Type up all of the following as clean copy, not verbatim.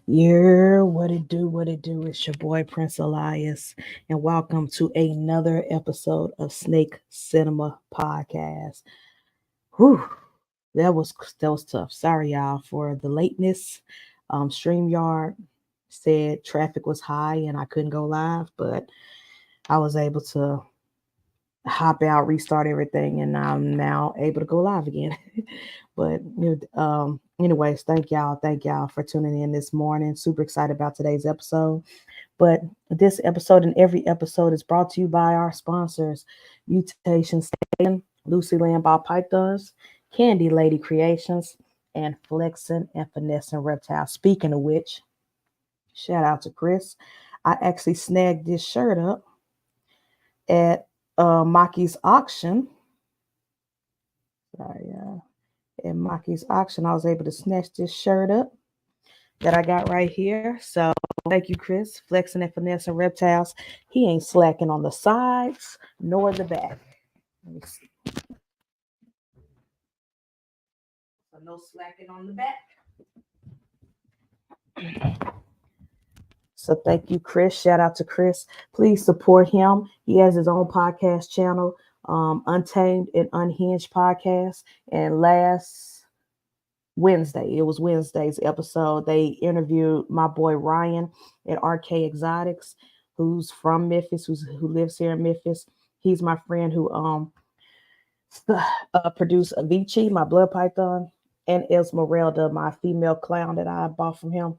Yeah, what it do, what it do. It's your boy Prince Elias, and welcome to another episode of Snake Cinema Podcast. Whew, that was tough. Sorry y'all for the lateness. StreamYard said traffic was high and I couldn't go live, but I was able to hop out, restart everything, and I'm now able to go live again. But anyways, thank y'all for tuning in this morning. Super excited about today's episode. But this episode and every episode is brought to you by our sponsors: Mutation Station, Lucy Land Ball Pythons, Candy Lady Creations, and Flexin' and Finessing Reptile. Speaking of which, shout out to Chris. I actually snagged this shirt up at Maki's auction. Sorry, at Maki's auction, I was able to snatch this shirt up that I got right here. So thank you, Chris. Flexing and finessing reptiles. He ain't slacking on the sides nor the back. Let me see. So no slacking on the back. So thank you, Chris. Shout out to Chris. Please support him. He has his own podcast channel, Untamed and Unhinged podcast. And last Wednesday, it was Wednesday's episode, they interviewed my boy Ryan at RK Exotics, who's from Memphis, who lives here in Memphis. He's my friend who produced Avicii, my blood python, and Esmeralda, my female clown that I bought from him.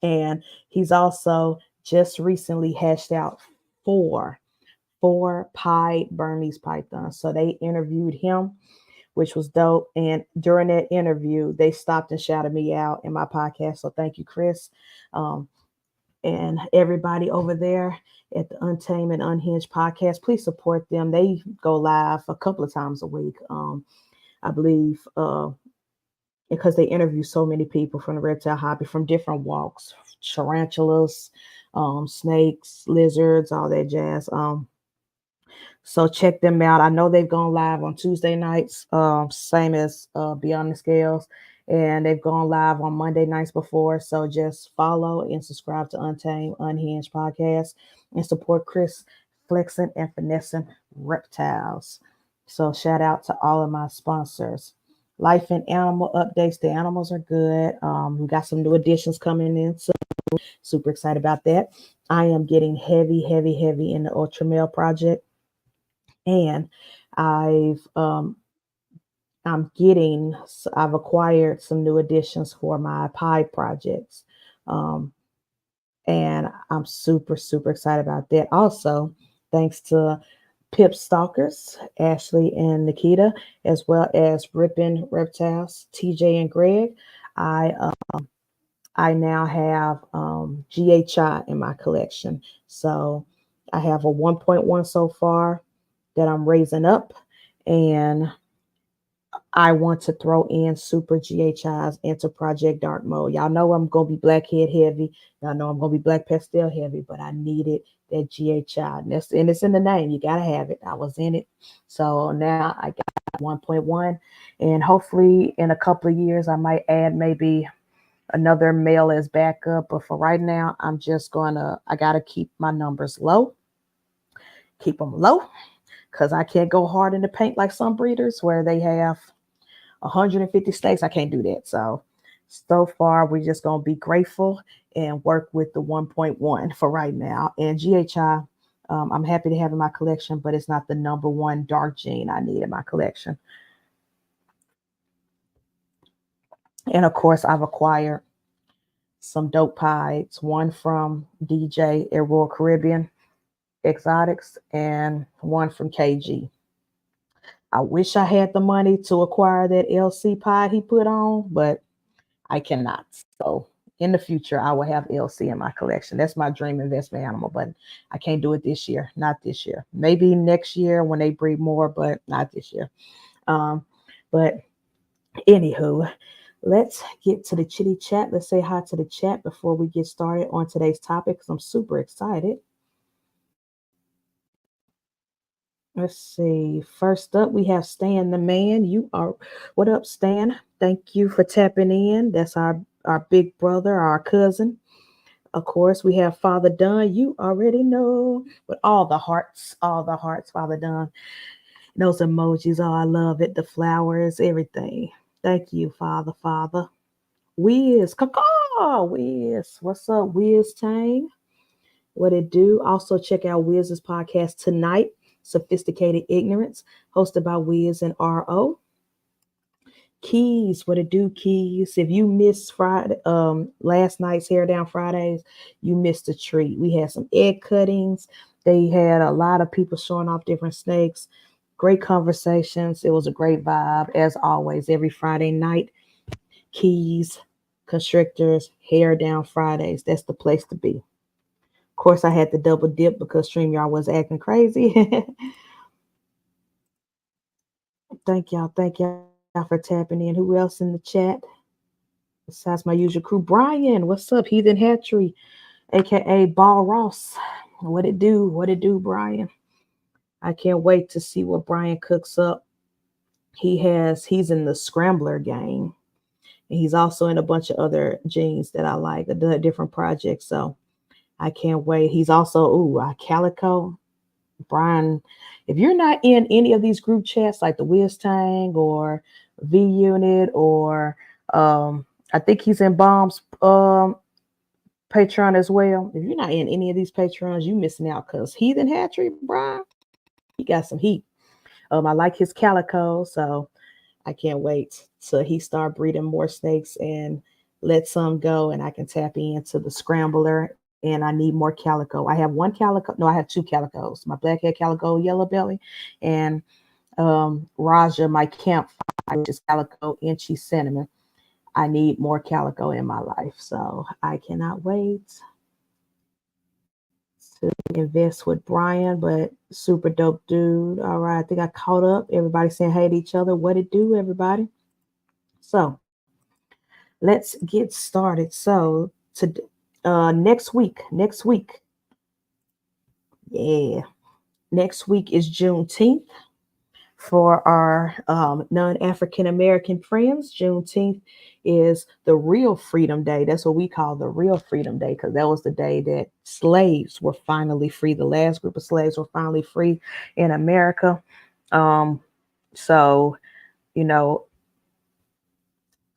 And he's also just recently hashed out four pied Burmese pythons. So they interviewed him, which was dope. And during that interview, they stopped and shouted me out in my podcast. So thank you, Chris. And everybody over there at the Untamed and Unhinged podcast, please support them. They go live a couple of times a week, I believe, because they interview so many people from the reptile hobby from different walks, tarantulas, snakes, lizards, all that jazz. So check them out. I know they've gone live on Tuesday nights, same as Beyond the Scales, and they've gone live on Monday nights before. So just follow and subscribe to Untamed, Unhinged podcast and support Chris Flexing and Finessing Reptiles. So shout out to all of my sponsors. Life and animal updates. The animals are good. We got some new additions coming in, so super excited about that. I am getting heavy in the Ultra Male project, and I've I've acquired some new additions for my pie projects, um, and I'm super excited about that. Also, thanks to Pip Stalkers, Ashley and Nikita, as well as Rippin' Reptiles, TJ and Greg. I I now have GHI in my collection, so I have a 1.1 so far that I'm raising up, and I want to throw in super GHIs into Project Dark Mode. Y'all know I'm gonna be blackhead heavy. Y'all know I'm gonna be black pastel heavy, but I needed that GHI. And it's in the name. You gotta have it. I was in it. So now I got 1.1. And hopefully in a couple of years I might add maybe another male as backup. But for right now, I gotta keep my numbers low. Keep them low. Because I can't go hard in the paint like some breeders where they have 150 states. I can't do that. So far, we're just going to be grateful and work with the 1.1 for right now. And GHI, I'm happy to have in my collection, but it's not the number one dark gene I need in my collection. And of course, I've acquired some dope pies, one from DJ at Royal Caribbean Exotics and one from KG. I wish I had the money to acquire that LC pie he put on, but I cannot. So in the future, I will have LC in my collection. That's my dream investment animal, but I can't do it this year. Not this year. Maybe next year when they breed more, but not this year. Um, but anywho, let's get to the chitty chat. Let's say hi to the chat before we get started on today's topic because I'm super excited. Let's see. First up, we have Stan the Man. What up, Stan? Thank you for tapping in. That's our our big brother, our cousin. Of course, we have Father Dunn. You already know, with all the hearts, Father Dunn. Those emojis, oh, I love it. The flowers, everything. Thank you, Father, Father. Wiz, caw, Wiz. What's up, Wiz Tang? What it do? Also, check out Wiz's podcast tonight, Sophisticated Ignorance, hosted by Wiz and RO. Keys, what it do, Keys? If you missed Friday, last night's Hair Down Fridays, you missed a treat. We had some egg cuttings. They had a lot of people showing off different snakes. Great conversations. It was a great vibe, as always. Every Friday night, Keys, Constrictors, Hair Down Fridays. That's the place to be. Of course, I had to double dip because StreamYard was acting crazy. Thank y'all. Thank y'all for tapping in. Who else in the chat? Besides my usual crew. Brian, what's up? Heathen Hatchery, aka Ball Ross. What it do? What it do, Brian? I can't wait to see what Brian cooks up. He's in the Scrambler gang. And he's also in a bunch of other genes that I like, the different projects. So I can't wait. He's also, Calico. Brian, if you're not in any of these group chats like the Wiz Tang or V Unit or I think he's in Bomb's Patreon as well. If you're not in any of these Patreons, you missing out because Heathen Hatchery, Brian, he got some heat. I like his calico, so I can't wait till he start breeding more snakes and let some go, and I can tap into the scrambler. And I need more calico. I have one calico. No, I have two calicos. My blackhead calico, yellow belly, and Raja, my campfire, which is calico, inchy cinnamon. I need more calico in my life, so I cannot wait to invest with Brian. But super dope dude. All right, I think I caught up. Everybody saying hey to each other. What it do, everybody? So let's get started. So to next week, yeah, next week is Juneteenth. For our non-African American friends, Juneteenth is the real Freedom Day. That's what we call the real Freedom Day, because that was the day that slaves were finally free. The last group of slaves were finally free in America. So, you know,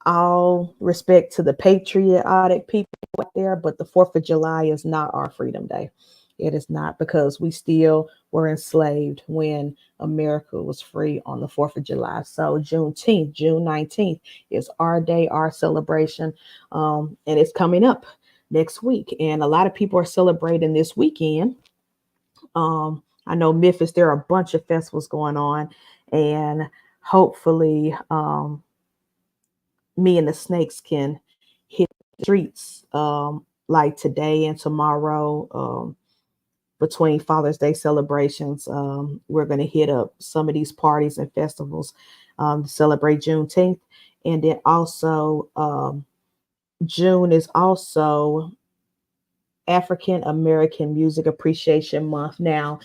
all respect to the patriotic people out there, but the 4th of July is not our Freedom Day. It is not, because we still were enslaved when America was free on the 4th of July. So Juneteenth, June 19th is our day, our celebration. And it's coming up next week. And a lot of people are celebrating this weekend. I know Memphis, there are a bunch of festivals going on, and hopefully me and the snakes can hit the streets like today and tomorrow. Between Father's Day celebrations, we're going to hit up some of these parties and festivals to celebrate Juneteenth. And then also, June is also African American Music Appreciation Month. Now,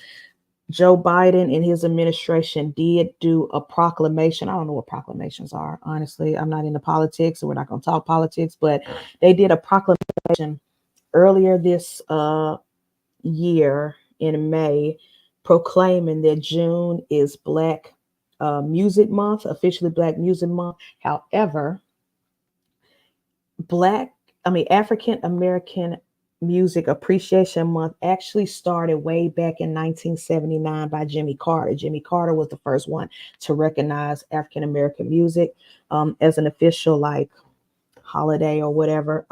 Joe Biden and his administration did do a proclamation. I don't know what proclamations are. Honestly, I'm not into politics, so we're not going to talk politics, but they did a proclamation earlier this year in May, proclaiming that June is Black Music Month, officially Black Music Month. However, African American Music Appreciation Month actually started way back in 1979 by Jimmy Carter. Jimmy Carter was the first one to recognize African American music as an official holiday or whatever.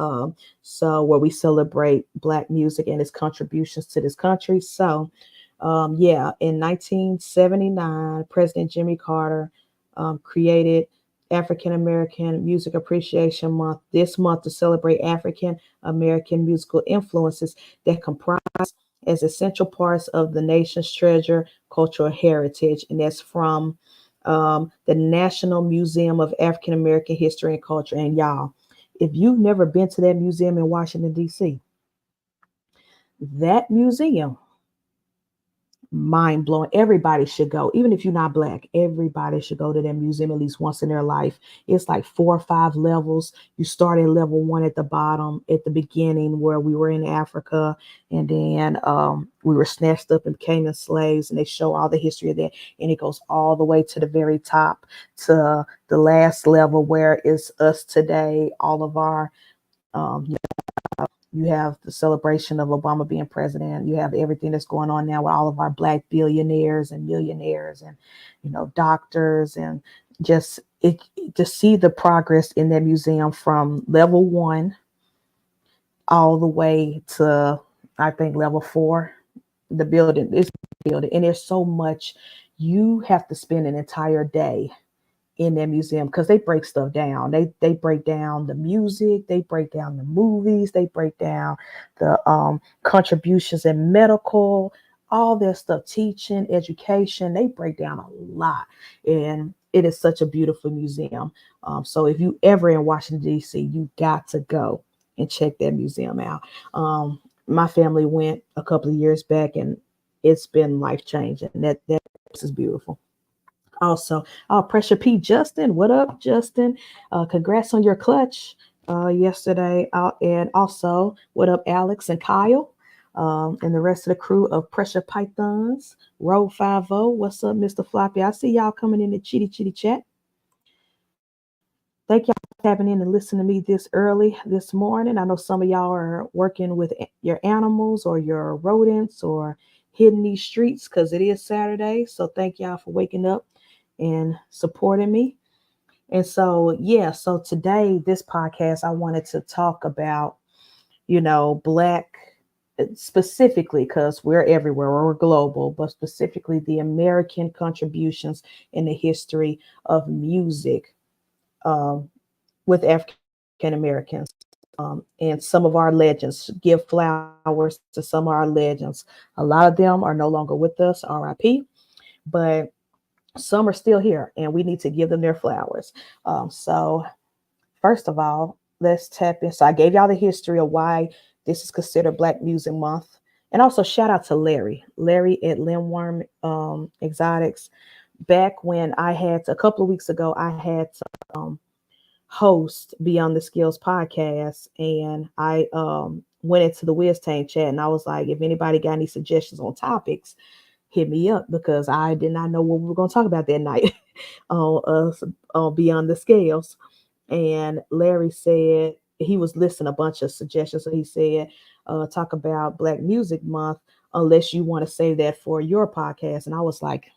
So where we celebrate Black music and its contributions to this country. So in 1979, President Jimmy Carter created African American Music Appreciation Month this month to celebrate African American musical influences that comprise as essential parts of the nation's treasure cultural heritage. And that's from the National Museum of African American History and Culture. And y'all, if you've never been to that museum in Washington, D.C., that museum mind blowing. Everybody should go, even if you're not Black. Everybody should go to that museum at least once in their life. It's like 4 or 5 levels. You start at level one at the bottom, at the beginning, where we were in Africa, and then we were snatched up and became slaves, and they show all the history of that, and it goes all the way to the very top to the last level where it's us today. All of our um, you have the celebration of Obama being president. You have everything that's going on now with all of our Black billionaires and millionaires and, doctors, and just it to see the progress in that museum from level one all the way to, I think, level four. The building is building, and there's so much. You have to spend an entire day in their museum because they break stuff down. They break down the music, they break down the movies, they break down the contributions in medical, all their stuff, teaching, education. They break down a lot, and it is such a beautiful museum. So if you ever in Washington D.C., you got to go and check that museum out. My family went a couple of years back, and it's been life changing. That is beautiful. Also, Pressure P. Justin, what up, Justin? Congrats on your clutch yesterday. And also, what up, Alex and Kyle, and the rest of the crew of Pressure Pythons. Road 50. What's up, Mr. Floppy? I see y'all coming in the chitty chitty chat. Thank y'all for tapping in and listening to me this early this morning. I know some of y'all are working with your animals or your rodents or hitting these streets because it is Saturday. So thank y'all for waking up and supporting me. And so, yeah, so today, this podcast, I wanted to talk about, Black specifically, because we're everywhere, we're global, but specifically the American contributions in the history of music um, with African Americans. And some of our legends, give flowers to some of our legends. A lot of them are no longer with us, RIP, but some are still here, and we need to give them their flowers. So first of all, let's tap in. So I gave y'all the history of why this is considered Black Music Month. And also shout out to Larry at Limworm Exotics. Back when a couple of weeks ago, I had to host Beyond the Skills podcast, and I went into the Wiz Tank chat, and I was like, if anybody got any suggestions on topics, hit me up, because I did not know what we were going to talk about that night on Beyond the Scales. And Larry said he was listing a bunch of suggestions. So he said, talk about Black Music Month, unless you want to save that for your podcast. And I was like,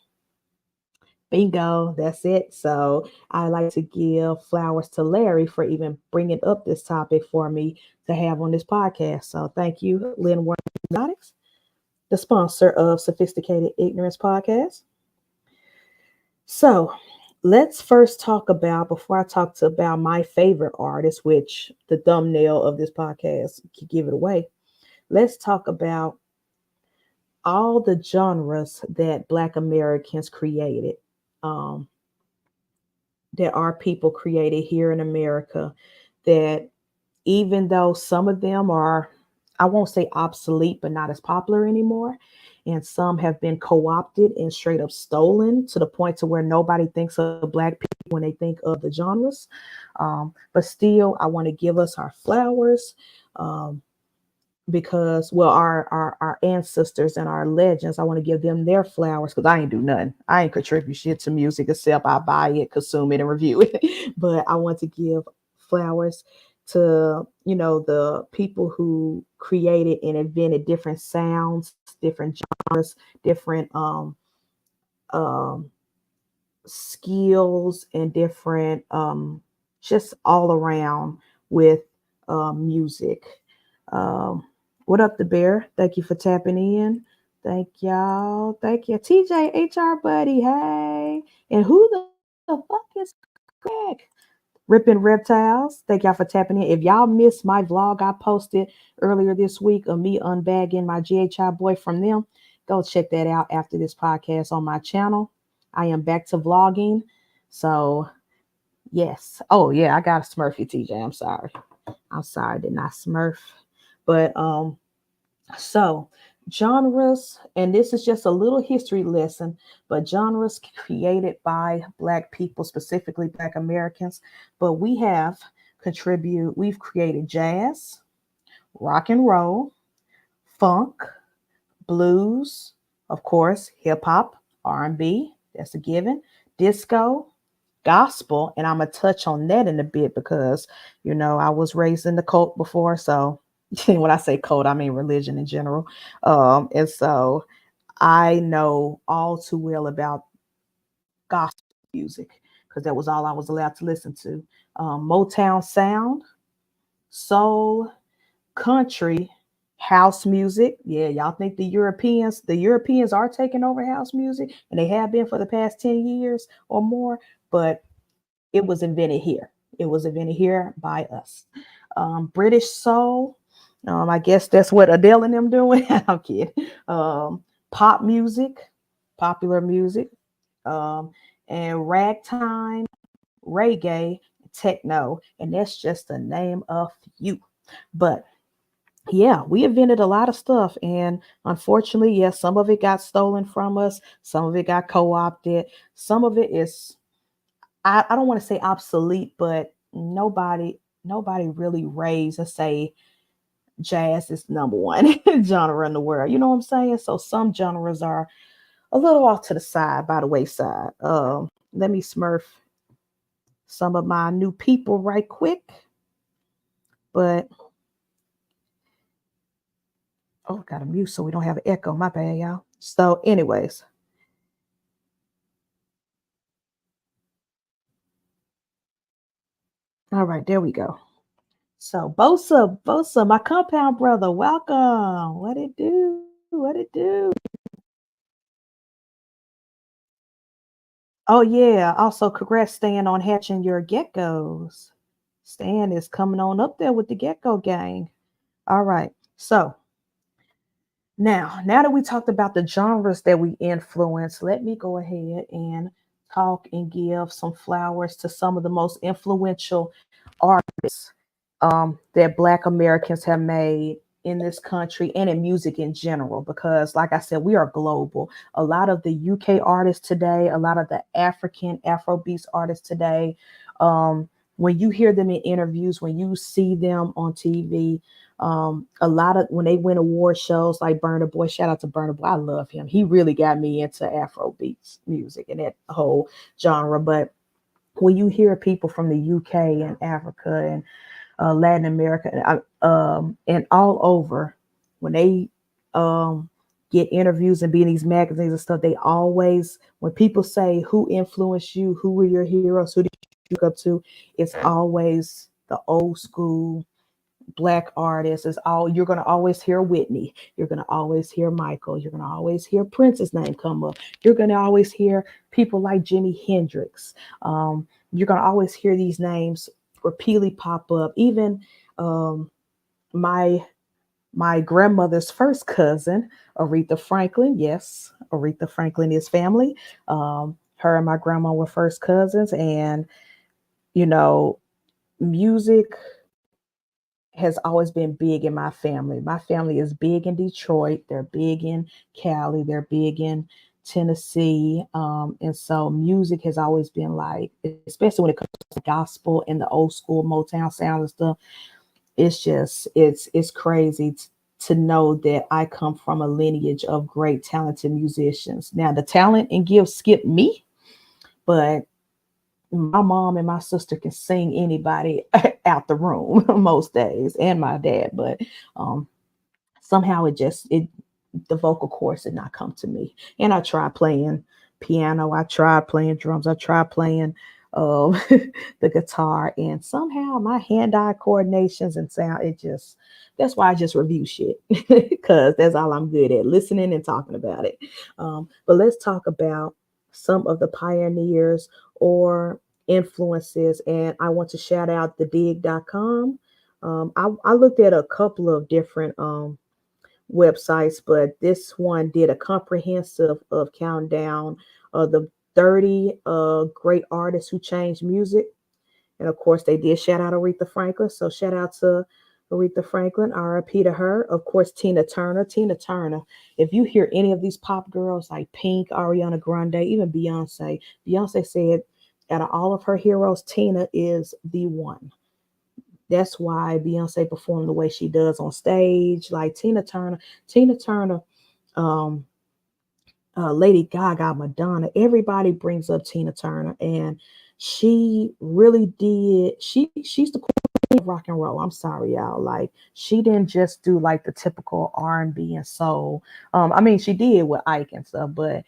bingo, that's it. So I like to give flowers to Larry for even bringing up this topic for me to have on this podcast. So thank you, Lynn Warren Exotics, the sponsor of Sophisticated Ignorance Podcast. So let's first talk about, before I talk about my favorite artist, which the thumbnail of this podcast could give it away, let's talk about all the genres that Black Americans created, um, that our people created here in America, that even though some of them are, I won't say obsolete, but not as popular anymore. And some have been co-opted and straight up stolen to the point to where nobody thinks of Black people when they think of the genres. But still, I want to give us our flowers, because, well, our ancestors and our legends, I want to give them their flowers, because I ain't do nothing. I ain't contribute shit to music except I buy it, consume it, and review it. But I want to give flowers to, the people who created and invented different sounds, different genres, different um skills, and different just all around with music. um what up, the bear? Thank you for tapping in. Thank y'all. Thank you, TJ HR buddy. Hey, and who the fuck is Greg? Ripping Reptiles, thank y'all for tapping in. If y'all missed my vlog I posted earlier this week of me unbagging my GHI boy from them, go check that out after this podcast on my channel. I am back to vlogging. So, yes. Oh, yeah, I got a Smurfy, TJ. I'm sorry. I did not Smurf. But, so genres, and this is just a little history lesson, but genres created by Black people, specifically Black Americans, but we've created jazz, rock and roll, funk, blues, of course, hip hop, R&B, that's a given, disco, gospel, and I'm gonna touch on that in a bit because I was raised in the cult before, so when I say cult, I mean religion in general. And so I know all too well about gospel music because that was all I was allowed to listen to. Motown sound, soul, country, house music. Yeah, y'all think the Europeans are taking over house music, and they have been for the past 10 years or more, but it was invented here. It was invented here by us. British soul. I guess that's what Adele and them doing. I'm kidding. Pop music, popular music, um, and ragtime, reggae, techno, and that's just to name a few. But yeah, we invented a lot of stuff, and unfortunately, yes, some of it got stolen from us, some of it got co-opted, some of it is I don't want to say obsolete, but nobody really raised and say jazz is number one genre in the world. You know what I'm saying? So some genres are a little off to the side, by the wayside. Let me smurf some of my new people right quick. But oh, got to mute so we don't have an echo. My bad, y'all. So, anyways, all right, there we go. So Bosa, my compound brother, welcome. What it do? What it do? Oh yeah. Also, congrats, Stan, on hatching your geckos. Stan is coming on up there with the gecko gang. All right. So now that we talked about the genres that we influence, let me go ahead and talk and give some flowers to some of the most influential artists that Black Americans have made in this country and in music in general. Because, like I said, we are global. A lot of the UK artists today, a lot of the African Afrobeats artists today, when you hear them in interviews, when you see them on TV, a lot of when they win award shows like Burna Boy, shout out to Burna Boy, I love him. He really got me into Afrobeats music and that whole genre. But when you hear people from the UK and Africa and Latin America and all over, when they get interviews and be in these magazines and stuff, they always, when people say who influenced you, who were your heroes, who did you look up to, it's always the old school Black artists. Is all you're going to always hear. Whitney, you're going to always hear Michael, you're going to always hear Prince's name come up, you're going to always hear people like Jimi Hendrix. You're going to always hear these names repeatedly pop up. Even my my grandmother's first cousin, Aretha Franklin. Yes, Aretha Franklin is family. Her and my grandma were first cousins, and you know, music has always been big in my family. My family is big in Detroit. They're big in Cali. They're big in Tennessee. And so music has always been like, especially when it comes to gospel and the old school Motown sound and stuff. It's crazy to know that I come from a lineage of great talented musicians. Now the talent and gifts skip me, but my mom and my sister can sing anybody out the room most days, and my dad. But um, somehow it the vocal cords did not come to me. And I tried playing piano, I tried playing drums, I tried playing the guitar, and somehow my hand-eye coordinations and sound, it just that's why I just review shit because that's all I'm good at, listening and talking about it. But let's talk about some of the pioneers or influences, and I want to shout out the dig.com. I looked at a couple of different websites, but this one did a comprehensive of countdown of the 30 great artists who changed music. And of course, they did shout out Aretha Franklin. So shout out to Aretha Franklin, RIP to her. Of course, Tina Turner. Tina Turner. If you hear any of these pop girls like Pink, Ariana Grande, even Beyonce, Beyonce said out of all of her heroes, Tina is the one. That's why Beyonce performed the way she does on stage. Like Tina Turner, um, Lady Gaga, Madonna, everybody brings up Tina Turner, and she really did. She's the queen of rock and roll. I'm sorry, y'all. Like she didn't just do like the typical R&B and soul. I mean, she did with Ike and stuff, but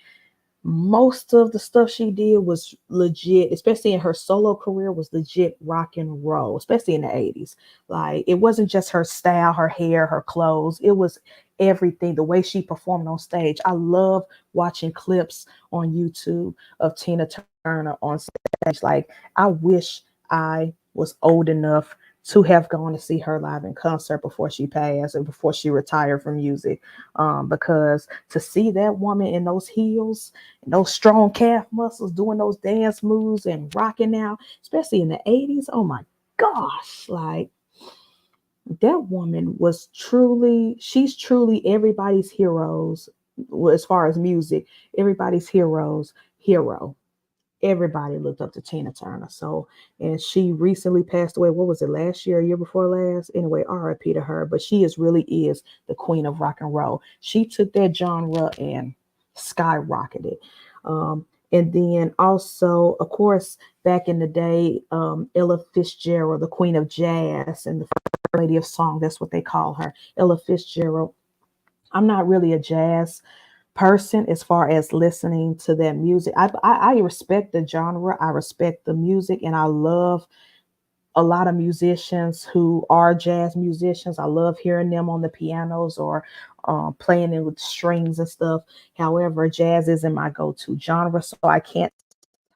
most of the stuff she did was legit, especially in her solo career, was legit rock and roll, especially in the 80s. Like it wasn't just her style, her hair, her clothes, it was everything, the way she performed on stage. I love watching clips on YouTube of Tina Turner on stage. Like I wish I was old enough to have gone to see her live in concert before she passed and before she retired from music. Because to see that woman in those heels and those strong calf muscles doing those dance moves and rocking out, especially in the 80s. Oh my gosh, like that woman was truly, she's truly everybody's heroes as far as music, everybody's heroes hero. Everybody looked up to Tina Turner. So, and she recently passed away. What was it, last year, a year before last? Anyway, RIP to her. But she really is the queen of rock and roll. She took that genre and skyrocketed. And then also, of course, back in the day, Ella Fitzgerald, the queen of jazz and the first lady of song, that's what they call her, Ella Fitzgerald. I'm not really a jazz person as far as listening to that music. I respect the genre, I respect the music, and I love a lot of musicians who are jazz musicians. I love hearing them on the pianos or playing it with strings and stuff. However, jazz isn't my go-to genre, so I can't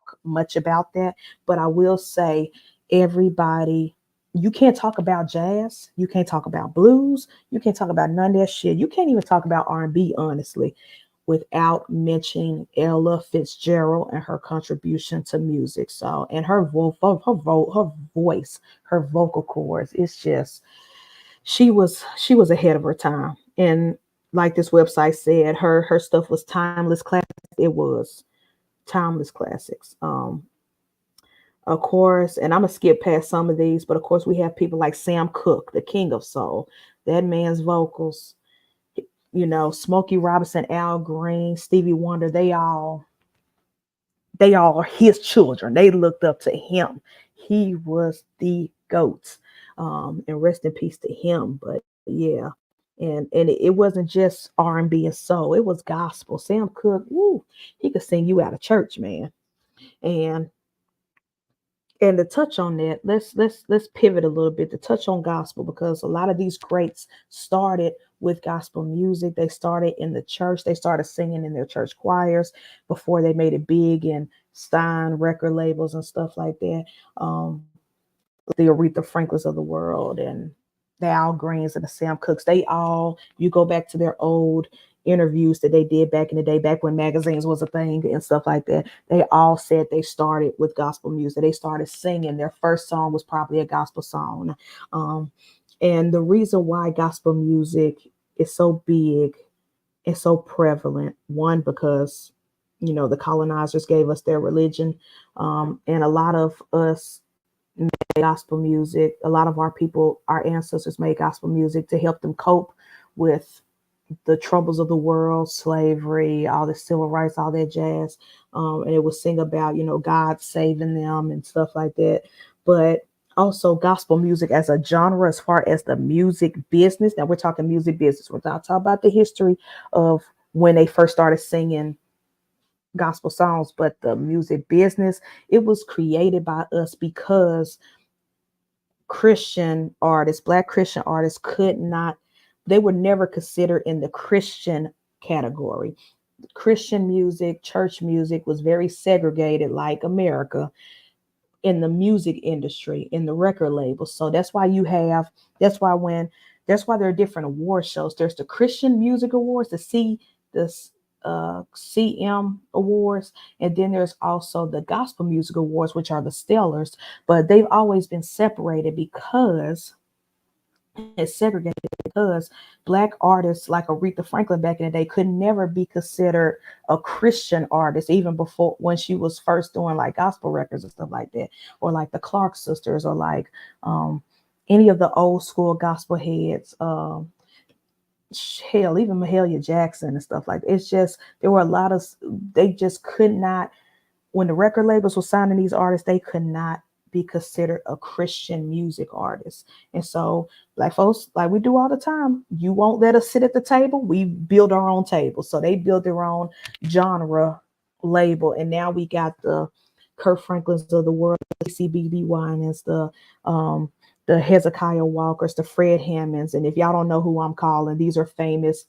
talk much about that. But I will say, everybody. You can't talk about jazz. You can't talk about blues. You can't talk about none of that shit. You can't even talk about R&B, honestly, without mentioning Ella Fitzgerald and her contribution to music. So, and her voice, her vocal cords, it's just she was ahead of her time. And like this website said, her stuff was timeless classics. It was timeless classics. Of course, and I'm gonna skip past some of these, but of course we have people like Sam Cooke, the king of soul. That man's vocals, Smokey Robinson, Al Green, Stevie Wonder, they all are his children. They looked up to him. He was the GOAT. And rest in peace to him. But yeah. And it wasn't just R&B and soul, it was gospel. Sam Cooke, woo, he could sing you out of church, man. And and to touch on that, let's pivot a little bit to touch on gospel, because a lot of these greats started with gospel music. They started in the church. They started singing in their church choirs before they made it big and signed record labels and stuff like that. Um, the Aretha Franklins of the world and the Al Greens and the Sam Cookes. They all, you go back to their old interviews that they did back in the day, back when magazines was a thing and stuff like that. They all said they started with gospel music. They started singing. Their first song was probably a gospel song. Um, and the reason why gospel music is so big and so prevalent, one, because the colonizers gave us their religion, and a lot of us gospel music. A lot of our people, our ancestors made gospel music to help them cope with the troubles of the world, slavery, all the civil rights, all that jazz. And it would sing about, God saving them and stuff like that. But also gospel music as a genre, as far as the music business. Now we're talking music business. We're not talking about the history of when they first started singing gospel songs, but the music business, it was created by us because Christian artists, Black Christian artists, could not, they were never considered in the Christian category. Christian music, church music was very segregated, like America, in the music industry, in the record labels. So that's why when, that's why there are different award shows. There's the Christian Music Awards, the CM Awards, and then there's also the Gospel Music Awards, which are the Stellars, but they've always been separated because is segregated because black artists like Aretha Franklin back in the day could never be considered a Christian artist, even before when she was first doing like gospel records and stuff like that, or like the Clark sisters, or like um, any of the old school gospel heads. Hell, even Mahalia Jackson and stuff like that. It's just there were a lot of they just could not, when the record labels were signing these artists, they could not be considered a Christian music artist. And so black folks, like we do all the time, you won't let us sit at the table. We build our own table. So they built their own genre label. And now we got the Kurt Franklins of the world, the CBB Winans, the Hezekiah Walkers, the Fred Hammonds. And if y'all don't know who I'm calling, these are famous,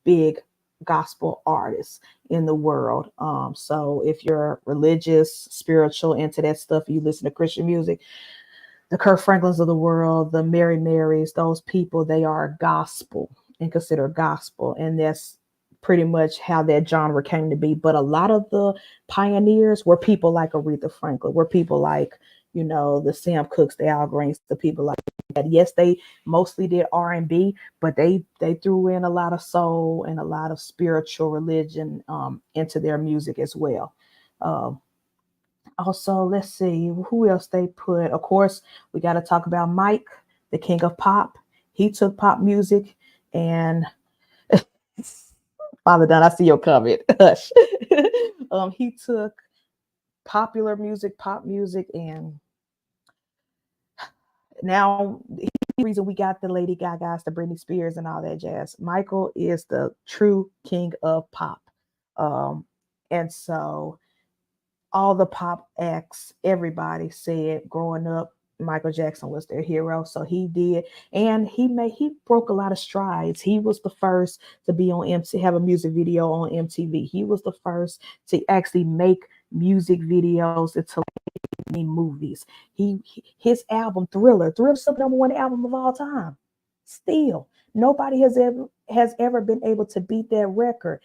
big gospel artists in the world. So if you're religious, spiritual, into that stuff, you listen to Christian music, the Kurt Franklins of the world, the Mary Marys, those people, they are gospel and considered gospel. And that's pretty much how that genre came to be. But a lot of the pioneers were people like Aretha Franklin, were people like, the Sam Cooks, the Al Greens, the people like that. Yes, they mostly did R&B, but they threw in a lot of soul and a lot of spiritual religion into their music as well. Um, Also, let's see who else they put. Of course, we got to talk about Mike, the king of pop. He took pop music and Father Don, I see your comment. Hush. He took pop music, and now the reason we got the Lady Gaga's, the Britney Spears, and all that jazz. Michael is the true king of pop, and so all the pop acts, everybody said growing up, Michael Jackson was their hero. So he did, and he broke a lot of strides. He was the first to be on MC, have a music video on MTV. He was the first to actually make music videos into movies. His album Thriller's the number one album of all time. Still, nobody has ever been able to beat that record.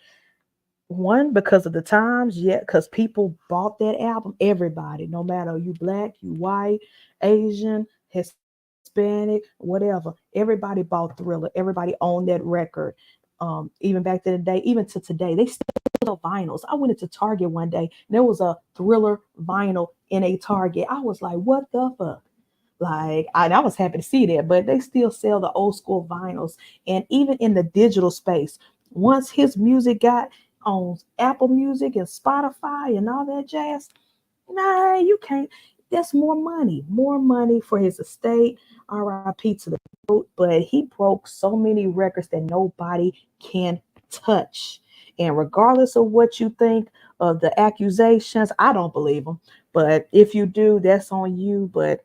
One, because of the times, yeah, because people bought that album. Everybody, no matter you black, you white, Asian, Hispanic, whatever, everybody bought Thriller. Everybody owned that record. Even back to the day, even to today, they still sell vinyls. I went into Target one day, and there was a Thriller vinyl in a Target. I was like, what the fuck? Like, I was happy to see that, but they still sell the old school vinyls. And even in the digital space, once his music got on Apple Music and Spotify and all that jazz, nah, you can't. That's more money for his estate. RIP to the boat. But he broke so many records that nobody can touch. And regardless of what you think of the accusations, I don't believe them. But if you do, that's on you. But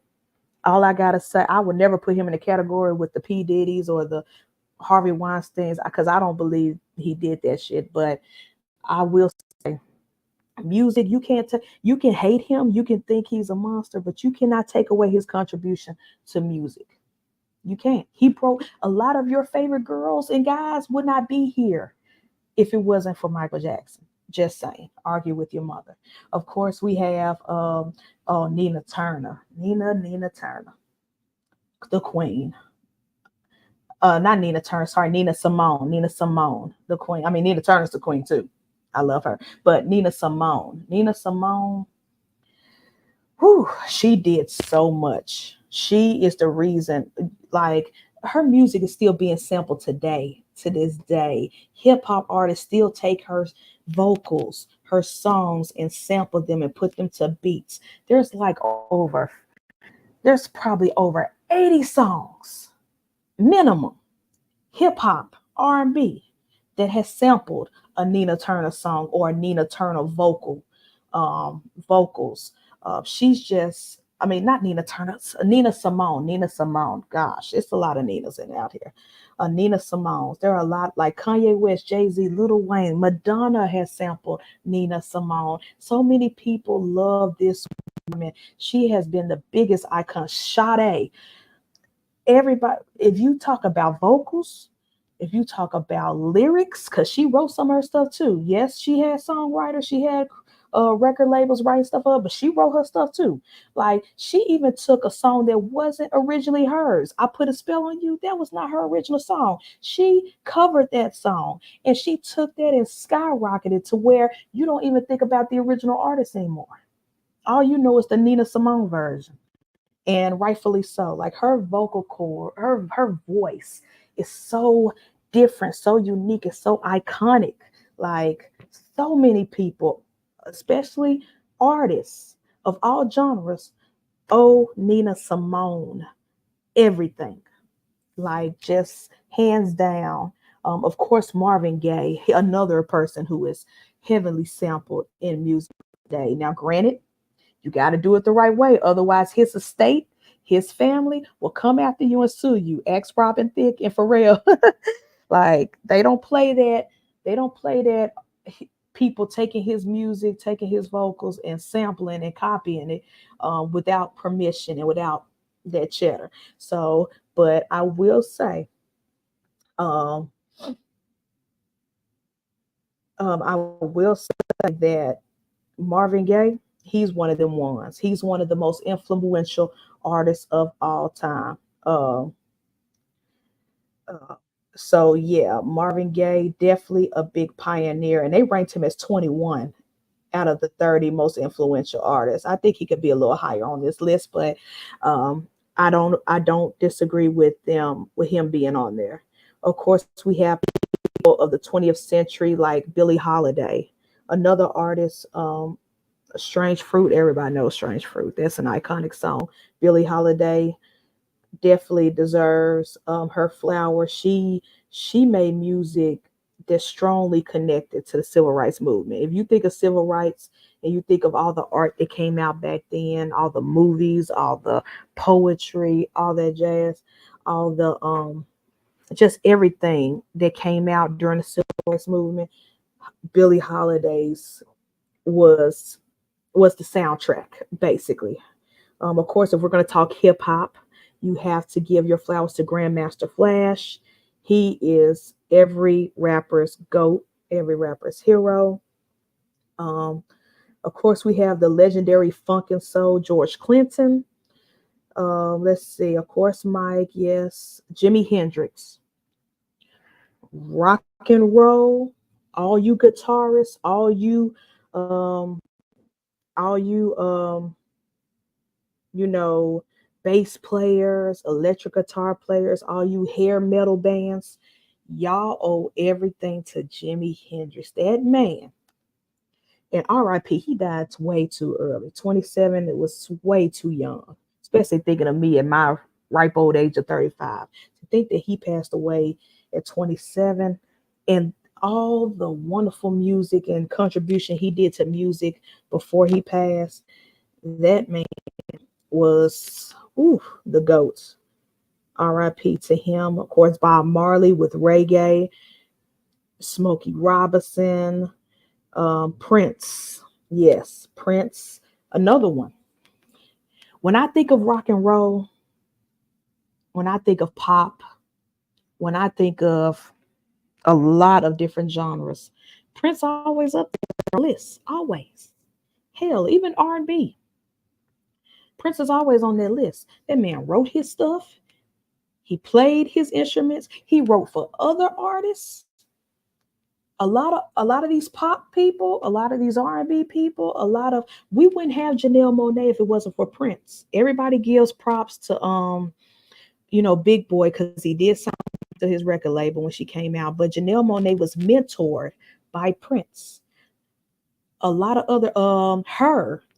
all I gotta say, I would never put him in a category with the P. Diddy's or the Harvey Weinstein's, because I don't believe he did that shit. But I will say, music, you can hate him, you can think he's a monster, but you cannot take away his contribution to music. You can't. He broke a lot of your favorite girls and guys would not be here if it wasn't for Michael Jackson. Just saying. Argue with your mother. Of course, we have Nina Turner. Nina Turner, the queen. Not Nina Turner, sorry, Nina Simone. Nina Simone, the queen. I mean, Nina Turner's the queen too. I love her. But Nina Simone. Nina Simone, whew, she did so much. She is the reason, like, her music is still being sampled today, to this day. Hip hop artists still take her vocals, her songs, and sample them and put them to beats. There's like there's probably over 80 songs minimum, hip hop, R&B, that has sampled a Nina Turner song or a Nina Turner vocals. She's just, I mean, not Nina Turner, Nina Simone. Nina Simone. Gosh, it's a lot of Ninas in out here. Nina Simone. There are a lot like Kanye West, Jay-Z, Lil Wayne, Madonna has sampled Nina Simone. So many people love this woman. She has been the biggest icon. Sade. Everybody, if you talk about vocals, if you talk about lyrics, because she wrote some of her stuff too. Yes, she had songwriters, she had record labels writing stuff up, but she wrote her stuff too. Like she even took a song that wasn't originally hers. I Put a Spell on You. That was not her original song. She covered that song and she took that and skyrocketed to where you don't even think about the original artist anymore. All you know is the Nina Simone version, and rightfully so. Like her vocal cord, her voice is so different, so unique, it's so iconic. Like so many people, especially artists of all genres, oh Nina Simone everything. Like just hands down. Of course, Marvin Gaye, another person who is heavily sampled in music today. Now, granted, you got to do it the right way. Otherwise, his estate, his family will come after you and sue you. Ex Robin Thicke and Pharrell. Like they don't play that. They don't play that. People taking his music, taking his vocals, and sampling and copying it without permission and without that cheddar. So, but I will say, um, I will say that Marvin Gaye, he's one of them ones. He's one of the most influential artists of all time. Uh, so yeah, Marvin Gaye definitely a big pioneer, and they ranked him as 21 out of the 30 most influential artists. I think he could be a little higher on this list, but um, I don't disagree with him being on there. Of course, we have people of the 20th century like Billie Holiday, another artist. Strange Fruit, everybody knows Strange Fruit. That's an iconic song. Billie Holiday definitely deserves her flowers. She made music that's strongly connected to the civil rights movement. If you think of civil rights and you think of all the art that came out back then, all the movies, all the poetry, all that jazz, all the just everything that came out during the civil rights movement, Billie Holiday's was was the soundtrack basically. Of course, if we're going to talk hip hop, you have to give your flowers to Grandmaster Flash. He is every rapper's goat, every rapper's hero. Um, of course, we have the legendary funk and soul George Clinton. Let's see, of course, Mike, yes, Jimi Hendrix, rock and roll. All you guitarists, um, all you you know, bass players, electric guitar players, all you hair metal bands, y'all owe everything to Jimi Hendrix. That man, and RIP, he died way too early. 27, it was way too young, especially thinking of me at my ripe old age of 35. To think that he passed away at 27 and all the wonderful music and contribution he did to music before he passed, that man was the GOAT. RIP to him. Of course, Bob Marley with reggae, Smokey Robinson, Prince. Yes, Prince. Another one. When I think of rock and roll, when I think of pop, when I think of a lot of different genres, Prince always up there on the list. Always. Hell, even R&B. Prince is always on that list. That man wrote his stuff. He played his instruments. He wrote for other artists. A lot of these pop people, a lot of these R&B people, we wouldn't have Janelle Monáe if it wasn't for Prince. Everybody gives props to Big Boy because he did sign to his record label when she came out. But Janelle Monáe was mentored by Prince. A lot of other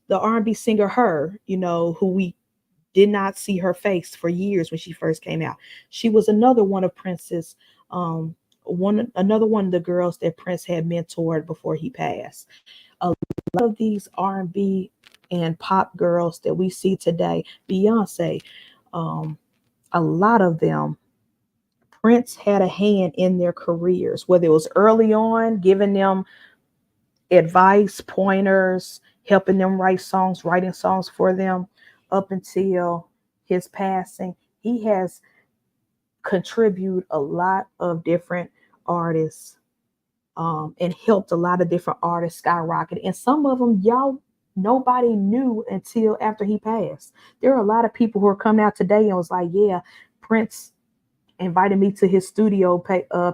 the R&B singer who we did not see her face for years when she first came out. She was another one of Prince's another one of the girls that Prince had mentored before he passed. A lot of these R&B and pop girls that we see today, Beyonce, um, a lot of them, Prince had a hand in their careers, whether it was early on, giving them advice, pointers, helping them write songs, writing songs for them, up until his passing. He has contributed a lot of different artists and helped a lot of different artists skyrocket. And some of them, y'all, nobody knew until after he passed. There are a lot of people who are coming out today and was like, yeah, Prince invited me to his studio,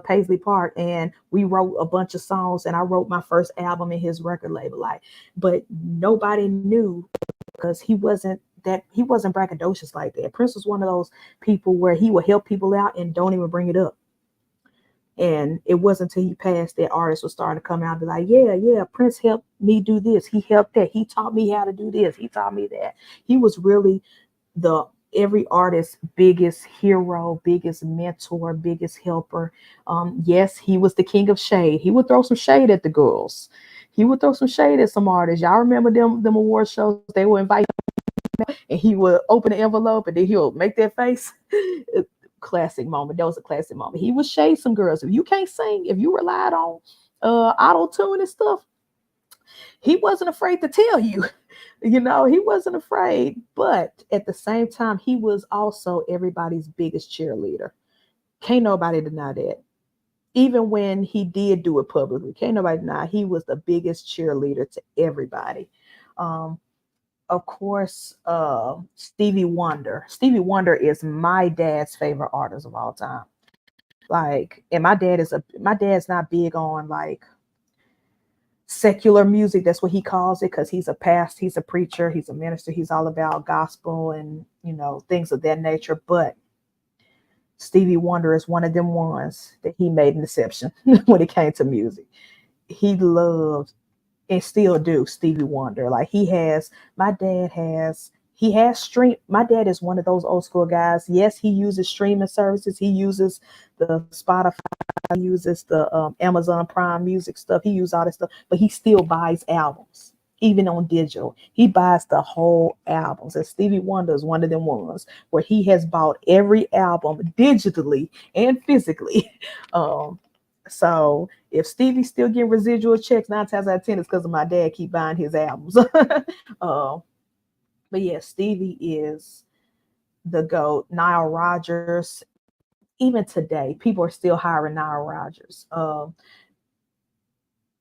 Paisley Park, and we wrote a bunch of songs. And I wrote my first album in his record label. Like, but nobody knew because he wasn't braggadocious like that. Prince was one of those people where he would help people out and don't even bring it up. And it wasn't until he passed that artists were starting to come out and be like, yeah, Prince helped me do this. He helped that. He taught me how to do this. He taught me that. He was really the every artist's biggest hero, biggest mentor, biggest helper. Yes, he was the king of shade. He would throw some shade at the girls. He would throw some shade at some artists. Y'all remember them award shows? They would invite him and he would open the envelope and then he'll make that face. Classic moment. That was a classic moment. He would shade some girls. If you can't sing, if you relied on auto tune and stuff, he wasn't afraid to tell you. He wasn't afraid. But at the same time, he was also everybody's biggest cheerleader. Can't nobody deny that. Even when he did do it publicly, can't nobody deny he was the biggest cheerleader to everybody. Of course, Stevie Wonder. Stevie Wonder is my dad's favorite artist of all time. Like, and my dad's not big on like secular music. That's what he calls it, because he's a pastor, he's a preacher, he's a minister. He's all about gospel and things of that nature. But Stevie Wonder is one of them ones that he made an exception when it came to music. He loved and still do Stevie Wonder. Like my dad has stream. My dad is one of those old school guys. Yes, he uses streaming services. He uses the Spotify, he uses the Amazon Prime Music stuff. He uses all this stuff, but he still buys albums, even on digital. He buys the whole albums. And Stevie Wonder is one of them ones where he has bought every album digitally and physically. So if Stevie's still getting residual checks, 9 times out of 10, it's because of my dad keep buying his albums. But yeah, Stevie is the GOAT. Nile Rodgers, even today, people are still hiring Nile Rodgers.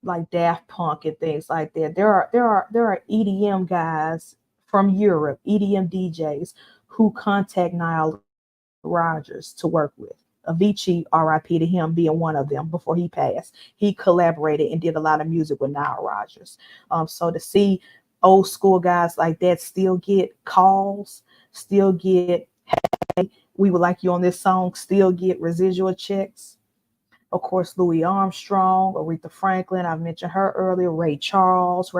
Like Daft Punk and things like that. There are EDM guys from Europe, EDM DJs, who contact Nile Rodgers to work with. Avicii, RIP to him, being one of them before he passed. He collaborated and did a lot of music with Nile Rodgers. So to see old school guys like that still get calls, still get, hey, we would like you on this song, still get residual checks. Of course, Louis Armstrong, Aretha Franklin, I mentioned her earlier, Ray Charles,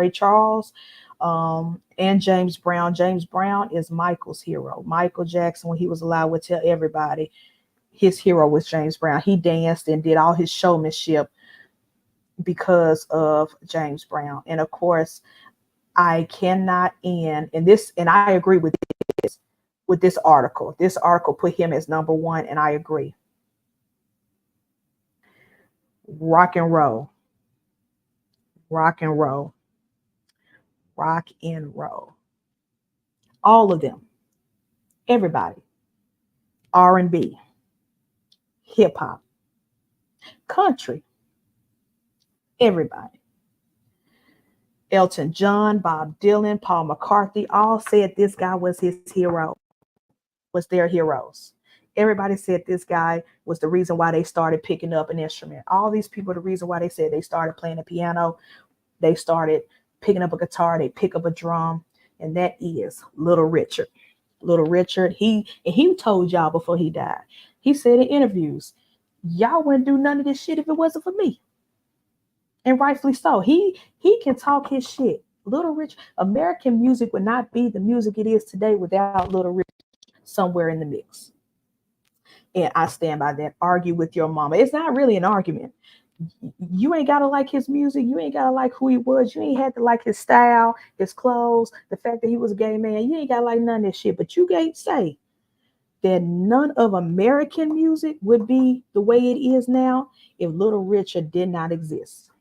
and James Brown. James Brown is Michael's hero. Michael Jackson, when he was alive, would tell everybody his hero was James Brown. He danced and did all his showmanship because of James Brown. And of course, I cannot end, and I agree with this article. This article put him as number one, and I agree. Rock and roll. All of them. Everybody. R&B. Hip hop. Country. Everybody. Elton John, Bob Dylan, Paul McCartney all said this guy was his hero, was their heroes. Everybody said this guy was the reason why they started picking up an instrument. All these people are the reason why they said they started playing the piano. They started picking up a guitar. They pick up a drum. And that is Little Richard. Little Richard, he told y'all before he died. He said in interviews, y'all wouldn't do none of this shit if it wasn't for me. And rightfully so. He can talk his shit. Little Richard, American music would not be the music it is today without Little Richard somewhere in the mix. And I stand by that. Argue with your mama. It's not really an argument. You ain't got to like his music. You ain't got to like who he was. You ain't had to like his style, his clothes, the fact that he was a gay man. You ain't got to like none of this shit. But you can't say that none of American music would be the way it is now if Little Richard did not exist.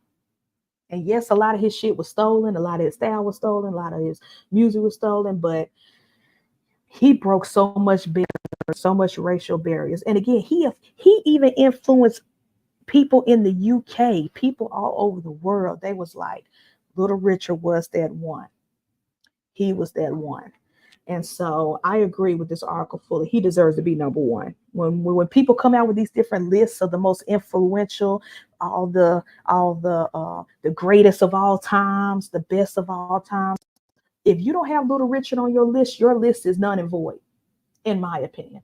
And yes, a lot of his shit was stolen. A lot of his style was stolen. A lot of his music was stolen. But he broke so much barriers, so much racial barriers. And again, he even influenced people in the UK, people all over the world, they was like, Little Richard was that one. He was that one. And so I agree with this article fully. He deserves to be number one. When people come out with these different lists of the most influential, all the greatest of all times, the best of all times. If you don't have Little Richard on your list is none and void, in my opinion.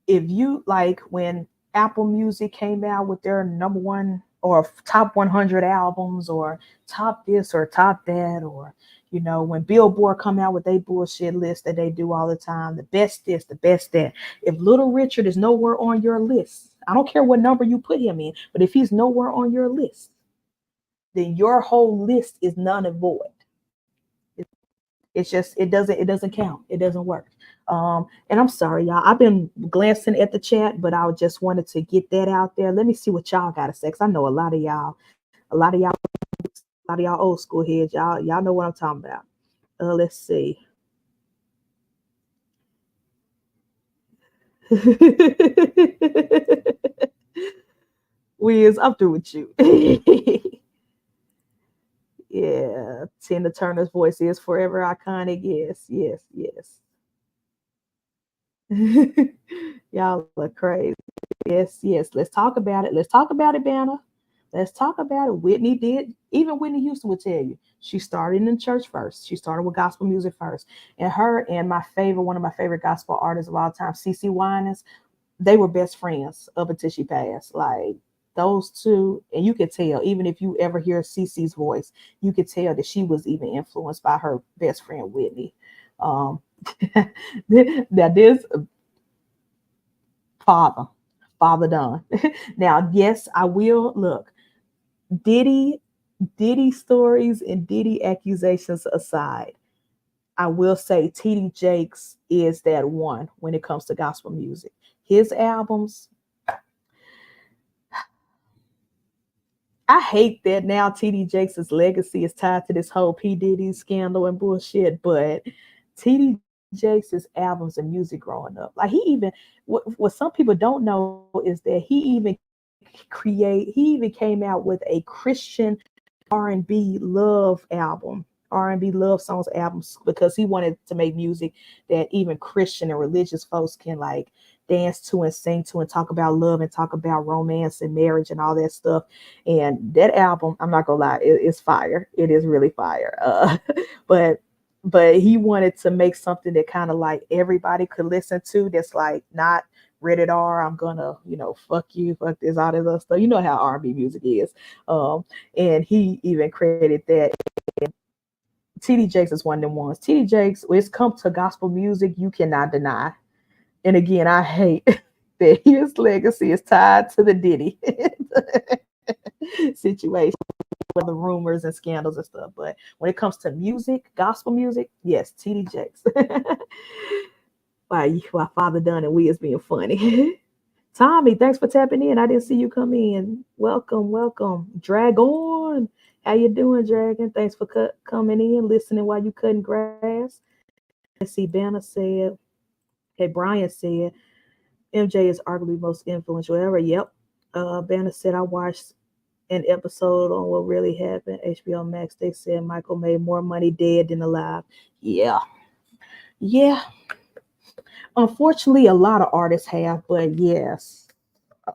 If you like when Apple Music came out with their number one or top 100 albums or top this or top that, or when Billboard come out with their bullshit list that they do all the time, the best this, the best that. If Little Richard is nowhere on your list, I don't care what number you put him in, but if he's nowhere on your list, then your whole list is none and void. It's just it doesn't count. It doesn't work. And I'm sorry, y'all. I've been glancing at the chat, but I just wanted to get that out there. Let me see what y'all got to say. 'Cause I know a lot of y'all, a lot of y'all old school heads. Y'all know what I'm talking about. Let's see. Wiz, I'm through with you. Yeah, Tina Turner's voice is forever iconic. Yes, yes, yes. Y'all are crazy. Yes, yes. Let's talk about it. Let's talk about it, Banner. Let's talk about it. Whitney did, even Whitney Houston would tell you, she started in church first. She started with gospel music first. And her and one of my favorite gospel artists of all time, CeCe Winans, they were best friends up until she passed. Like those two, and you could tell, even if you ever hear CeCe's voice, you could tell that she was even influenced by her best friend Whitney. Um, now this father, father Don. Now, yes, I will look. Diddy, Diddy stories and Diddy accusations aside, I will say TD Jakes is that one when it comes to gospel music. His albums, I hate that now TD Jakes' legacy is tied to this whole P. Diddy scandal and bullshit, but TD Jakes' albums and music growing up, like he even, what some people don't know is that he even came out with a Christian R&B love album, R&B love songs albums, because he wanted to make music that even Christian and religious folks can like dance to and sing to and talk about love and talk about romance and marriage and all that stuff. And that album, I'm not gonna lie, it's fire. It is really fire. But he wanted to make something that kind of like everybody could listen to. That's like not rated R. I'm gonna, fuck you, fuck this, all this other stuff. You know how R&B music is. And he even credited that. TD Jakes is one of them ones. TD Jakes, when it's come to gospel music, you cannot deny. And again, I hate that his legacy is tied to the Diddy situation, with the rumors and scandals and stuff. But when it comes to music, gospel music, yes, TD Jakes. Why Father Dunn and we is being funny. Tommy, thanks for tapping in. I didn't see you come in. Welcome, welcome. Dragon. How you doing, Dragon? Thanks for coming in, listening while you cutting grass. Let's see, Banner said, hey, Brian said, MJ is arguably most influential ever. Yep. Banner said, I watched an episode on what really happened. HBO Max, they said Michael made more money dead than alive. Yeah. Yeah. Unfortunately, a lot of artists have, but yes,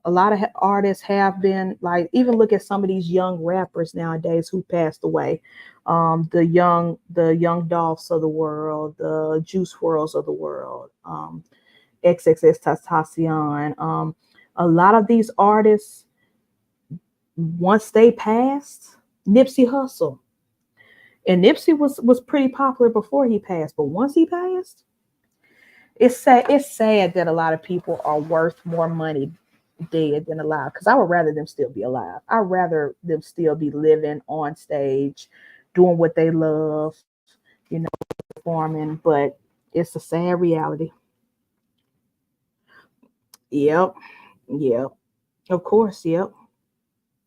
a lot of artists have been like, even look at some of these young rappers nowadays who passed away. The young Dolphs of the world, the Juice Worlds of the world, XXX Tentacion. A lot of these artists, once they passed, Nipsey Hussle. And Nipsey was pretty popular before he passed, but once he passed, it's sad that a lot of people are worth more money dead than alive, because I would rather them still be alive. I'd rather them still be living on stage, doing what they love, performing, but it's a sad reality. Yep. Yep. Of course, yep.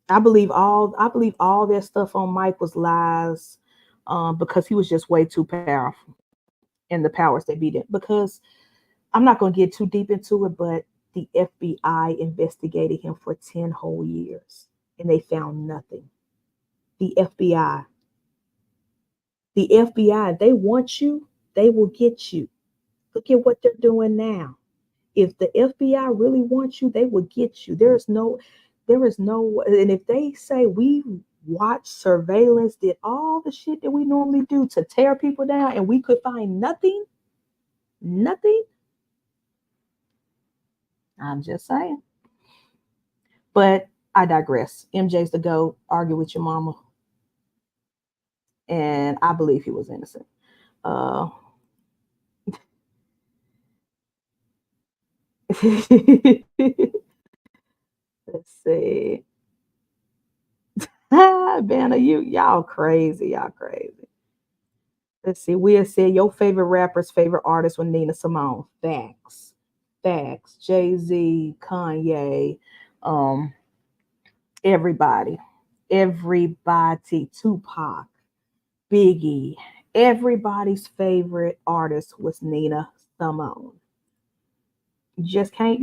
I believe all that stuff on Mike was lies, because he was just way too powerful, and the powers that be did. Because I'm not gonna get too deep into it, but The FBI investigated him for 10 whole years and they found nothing. The FBI, the FBI, they want you, they will get you. Look at what they're doing now. If the FBI really wants you, they will get you. There is no, and if they say we watched surveillance, did all the shit that we normally do to tear people down, and we could find nothing, nothing. I'm just saying. But I digress. MJ's the GOAT. Argue with your mama. And I believe he was innocent. Uh, let's see. Banner, y'all crazy. Y'all crazy. Let's see. We have said your favorite rapper's favorite artist was Nina Simone. Facts. Facts. Jay-Z, Kanye, um, everybody. Everybody. Tupac, Biggie. Everybody's favorite artist was Nina Simone. You can't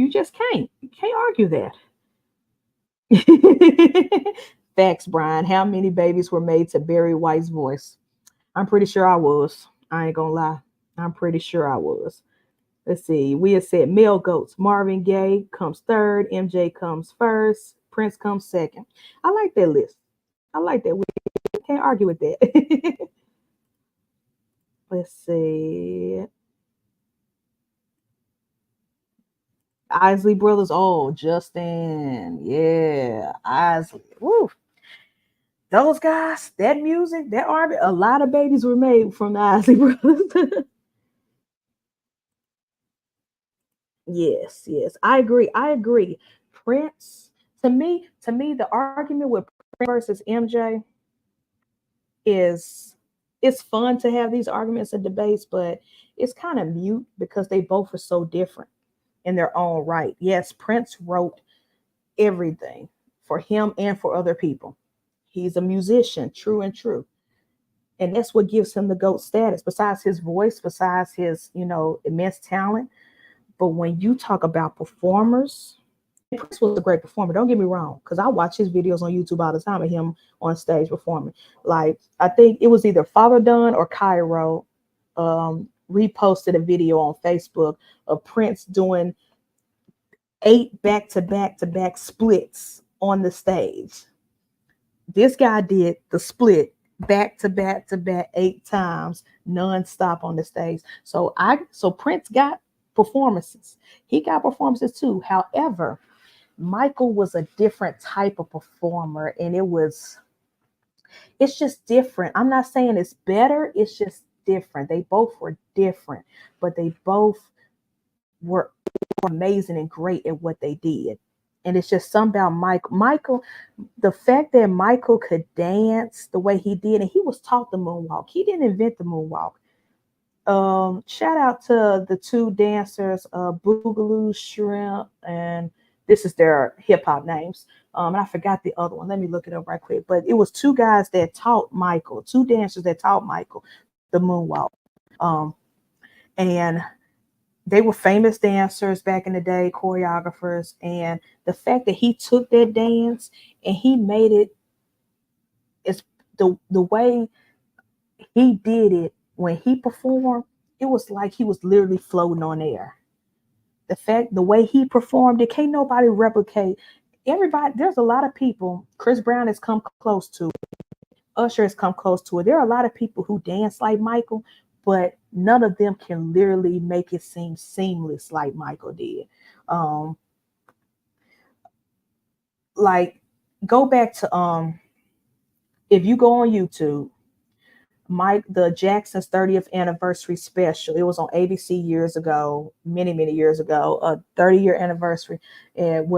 argue that. Facts, Brian. How many babies were made to Barry White's voice? I'm pretty sure I was. I ain't gonna lie. I'm pretty sure I was. Let's see. We have said male goats. Marvin Gaye comes third. MJ comes first. Prince comes second. I like that list. I like that. We can't argue with that. Let's see. Isley Brothers. Oh, Justin. Yeah. Isley. Woo. Those guys, that music, that R&B, a lot of babies were made from the Isley Brothers. Yes, yes. I agree. I agree. Prince, to me, the argument with Prince versus MJ is it's fun to have these arguments and debates, but it's kind of mute because they both are so different in their own right. Yes, Prince wrote everything for him and for other people. He's a musician, true and true. And that's what gives him the GOAT status, besides his voice, besides his, immense talent. But when you talk about performers, Prince was a great performer. Don't get me wrong, because I watch his videos on YouTube all the time of him on stage performing. Like, I think it was either Father Dunn or Cairo reposted a video on Facebook of Prince doing 8 back-to-back-to-back splits on the stage. This guy did the split back-to-back-to-back 8 times non-stop on the stage. So Prince got performances. He got performances too. However, Michael was a different type of performer, and it's just different. I'm not saying it's better, it's just different. They both were different, but they both were amazing and great at what they did. And it's just something about Michael, the fact that Michael could dance the way he did, and he was taught the moonwalk. He didn't invent the moonwalk. Shout out to the two dancers, Boogaloo Shrimp, and this is their hip hop names. And I forgot the other one. Let me look it up right quick. But it was two guys that taught Michael, two dancers that taught Michael the moonwalk. And they were famous dancers back in the day, choreographers. And the fact that he took that dance and he made it, is the way he did it when he performed, it was like he was literally floating on air. The way he performed it, can't nobody replicate. Everybody, there's a lot of people. Chris Brown has come close to it. Usher has come close to it. There are a lot of people who dance like Michael, but none of them can literally make it seem seamless like Michael did. Like, go back to if you go on YouTube, the Jackson's 30th anniversary special. It was on ABC years ago, many years ago, a 30-year anniversary, and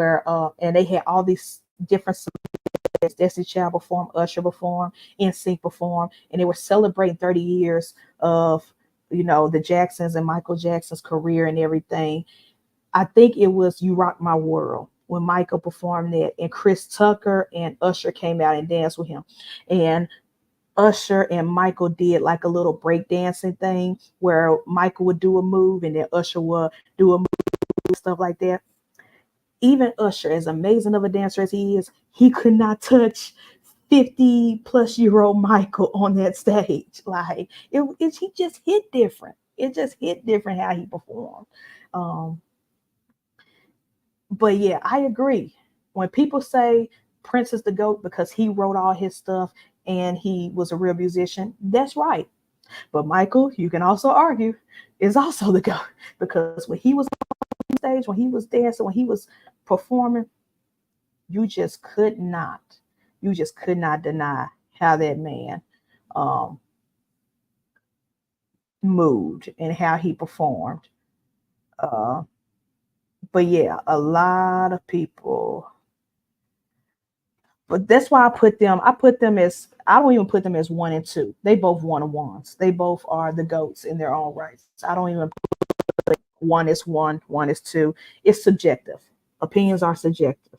and they had all these different celebrities. Destiny Child performed, Usher performed, NSYNC performed, and they were celebrating 30 years of the Jacksons and Michael Jackson's career and everything. I think it was "You Rock My World" when Michael performed that, and Chris Tucker and Usher came out and danced with him, and Usher and Michael did like a little break dancing thing where Michael would do a move and then Usher would do a move, stuff like that. Even Usher, as amazing of a dancer as he is, he could not touch 50-plus-year-old Michael on that stage. Like he just hit different. It just hit different how he performed. Um, but yeah, I agree. When people say Prince is the GOAT because he wrote all his stuff and he was a real musician, that's right. But Michael, you can also argue, is also the GOAT because when he was on stage, when he was dancing, when he was performing, you just could not, you just could not deny how that man um, moved and how he performed. Uh, but yeah, a lot of people. But that's why I put them. I put them as I don't even put them as one and two. They both one on ones. They both are the goats in their own rights. I don't even one, one is two. It's subjective. Opinions are subjective,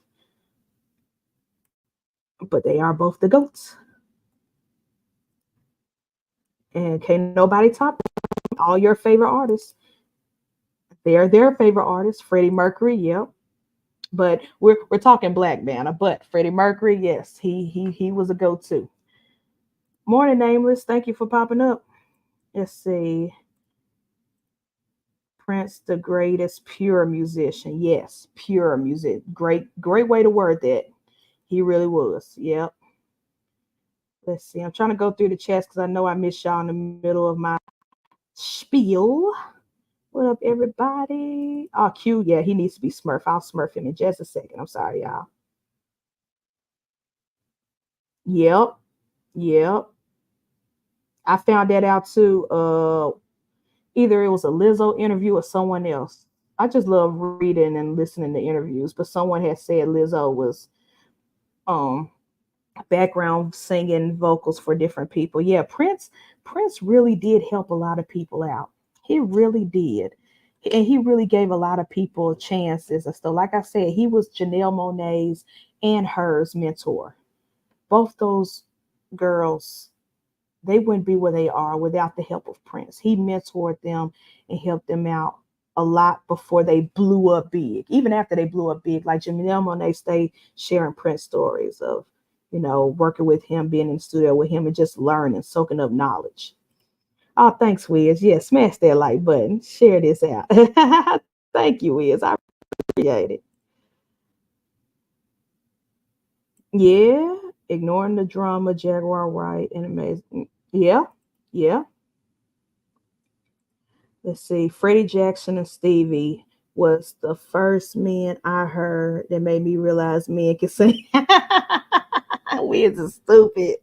but they are both the goats. And can't nobody top them. All your favorite artists. They're their favorite artists. Freddie Mercury, yep. But we're talking Black Banner. But Freddie Mercury, yes, he was a go-to. Morning, Nameless. Thank you for popping up. Let's see. Prince, the greatest pure musician. Yes, pure music. Great way to word that. He really was. Yep. Let's see. I'm trying to go through the chats because I know I missed y'all in the middle of my spiel. What up, everybody? Oh, Q. Yeah, he needs to be Smurf. I'll Smurf him in just a second. I'm sorry, y'all. Yep. Yep. I found that out too. Either it was a Lizzo interview or someone else. I just love reading and listening to interviews, but someone had said Lizzo was um background singing vocals for different people. Yeah, Prince really did help a lot of people out. He really did. And he really gave a lot of people chances and stuff. Like I said, he was Janelle Monae's and hers mentor. Both those girls, they wouldn't be where they are without the help of Prince. He mentored them and helped them out a lot before they blew up big. Even after they blew up big, like Janelle Monae stayed sharing Prince stories of, working with him, being in the studio with him, and just learning, soaking up knowledge. Oh, thanks, Wiz. Yeah, smash that like button. Share this out. Thank you, Wiz. I appreciate it. Yeah, ignoring the drama, Jaguar Wright, and amazing. Yeah, yeah. Let's see, Freddie Jackson and Stevie was the first men I heard that made me realize men can sing. Wiz is stupid.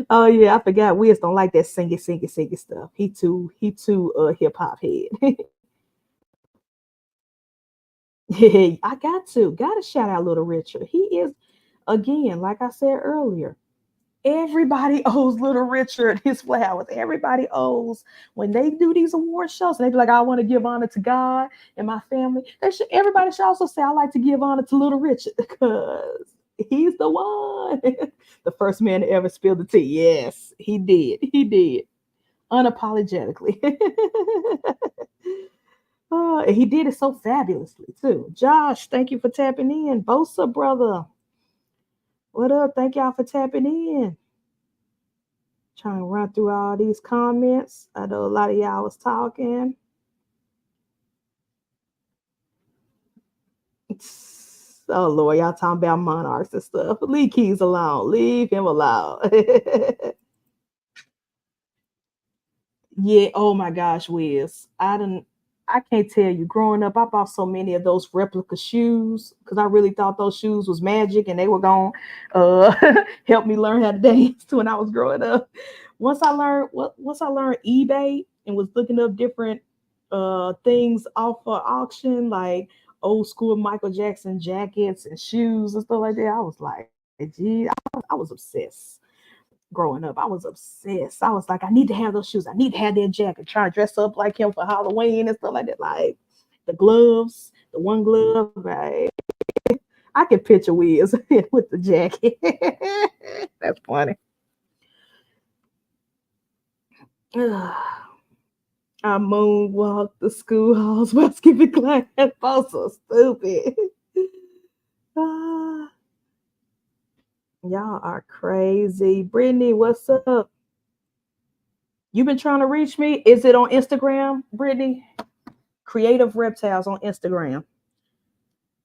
Oh yeah, I forgot. Wiz don't like that singing stuff. He too hip hop head. Yeah, I gotta shout out Little Richard. He is again, like I said earlier, everybody owes Little Richard his flowers. Everybody owes when they do these award shows. And they be like, "I want to give honor to God and my family." Everybody should also say, "I like to give honor to Little Richard because he's the one, the first man to ever spill the tea." Yes, he did. He did unapologetically. And he did it so fabulously too. Josh, thank you for tapping in. Bosa, brother, what up? Thank y'all for tapping in. Trying to run through all these comments. I know a lot of y'all was talking. Oh Lord, y'all talking about monarchs and stuff. Leave Keys alone. Leave him alone. Yeah. Oh my gosh, Wiz. I can't tell you. Growing up, I bought so many of those replica shoes because I really thought those shoes was magic and they were going to help me learn how to dance when I was growing up. Once I learned eBay and was looking up different things off for auction, like old school Michael Jackson jackets and shoes and stuff like that, I was like, gee, I was obsessed growing up. I was obsessed. I was like, I need to have those shoes. I need to have that jacket. Trying to dress up like him for Halloween and stuff like that. Like the gloves, the one glove. Right? I can picture Wiz with the jacket. That's funny. I moonwalked the school halls while skipping class. Both so stupid. Ah, y'all are crazy. Brittany, what's up? You been trying to reach me? Is it on Instagram, Brittany? Creative Reptiles on Instagram.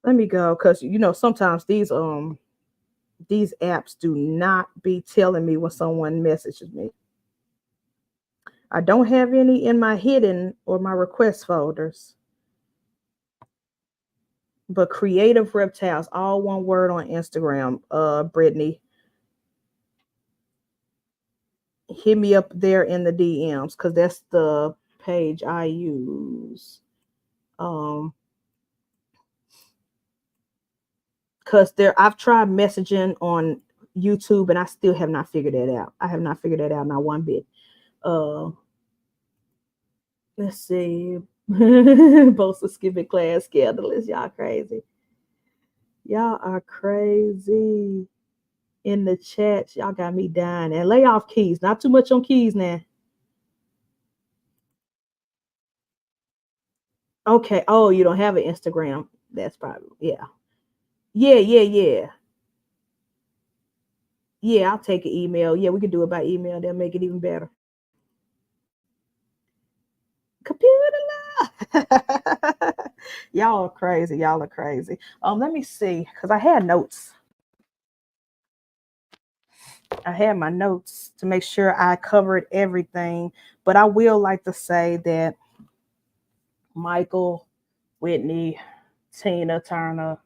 Let me go, cause sometimes these apps do not be telling me when someone messages me. I don't have any in my hidden or my request folders, but Creative Reptiles, all one word on Instagram. Brittany, hit me up there in the DMs because that's the page I use. Because I've tried messaging on YouTube and I still have not figured that out. I have not figured that out, not one bit. Uh, let's see. Both of skipping class scandalous. Y'all crazy. Y'all are crazy. In the chat, y'all got me dying. And lay off keys. Not too much on keys now. Okay. Oh, you don't have an Instagram. That's probably yeah. Yeah. Yeah, I'll take an email. Yeah, we could do it by email. They'll make it even better. Computer love. Y'all are crazy. Y'all are crazy. Let me see, because I had notes. I had my notes to make sure I covered everything. But I will like to say that Michael, Whitney, Tina Turner,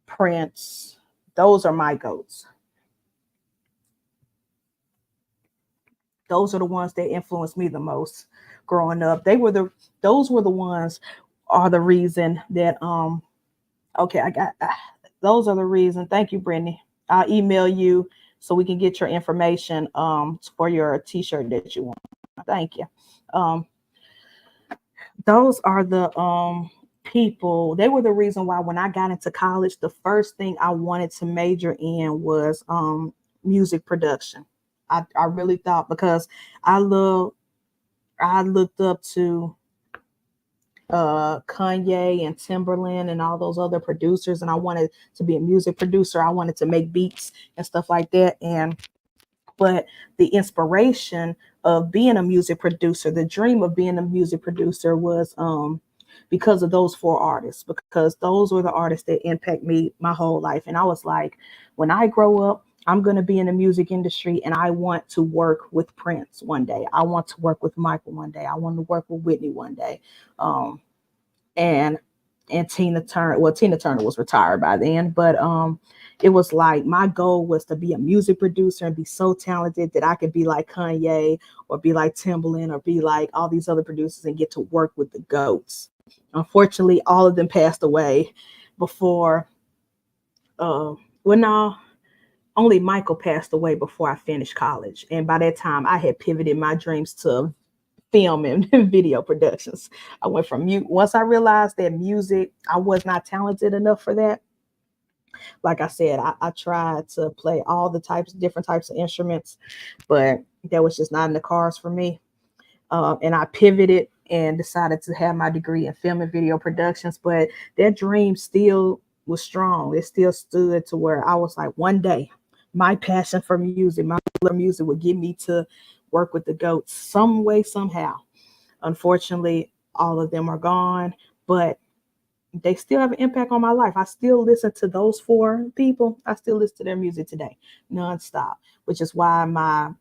Prince, those are my goats. Those are the ones that influenced me the most growing up. Those were the ones are the reason that okay, I got those are the reason. Thank you, Brittany. I'll email you so we can get your information for your t-shirt that you want. Thank you. Um those are the people. They were the reason why when I got into college, the first thing I wanted to major in was music production. I really thought because I love I looked up to Kanye and Timberland and all those other producers, and I wanted to be a music producer. I wanted to make beats and stuff like that. And but the inspiration of being a music producer, the dream of being a music producer was because of those four artists, because those were the artists that impact me my whole life. And I was like, when I grow up, I'm going to be in the music industry and I want to work with Prince one day. I want to work with Michael one day. I want to work with Whitney one day. Um, and Tina Turner. Well, Tina Turner was retired by then, but it was like my goal was to be a music producer and be so talented that I could be like Kanye or be like Timbaland or be like all these other producers and get to work with the goats. Unfortunately, all of them passed away before. Well, no, only Michael passed away before I finished college, and by that time, I had pivoted my dreams to film and video productions. I went from once I realized that music, I was not talented enough for that. Like I said, I tried to play all the different types of instruments, but that was just not in the cards for me. And I pivoted and decided to have my degree in film and video productions. But that dream still was strong. It still stood to where I was like, one day, my passion for music, my love of music would get me to work with the goats some way, somehow. Unfortunately, all of them are gone, but they still have an impact on my life. I still listen to those four people. I still listen to their music today, nonstop, which is why my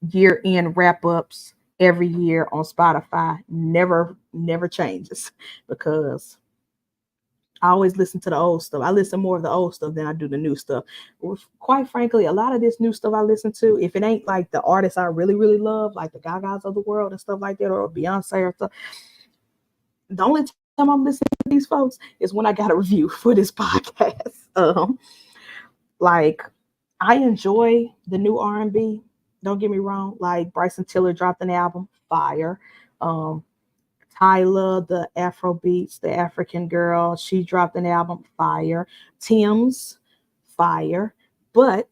year-end wrap-ups every year on Spotify never changes because I always listen to the old stuff. I listen more of the old stuff than I do the new stuff. Quite frankly, a lot of this new stuff I listen to, if it ain't like the artists I really, really love, like the Gagas of the world and stuff like that, or Beyonce or stuff, the only time I'm listening to these folks is when I got a review for this podcast. Like I enjoy the new R&B. Don't get me wrong. Like Bryson Tiller dropped an album, fire. Um, Tyla, the Afro Beats, the African girl, she dropped an album, fire. Tim's, fire. But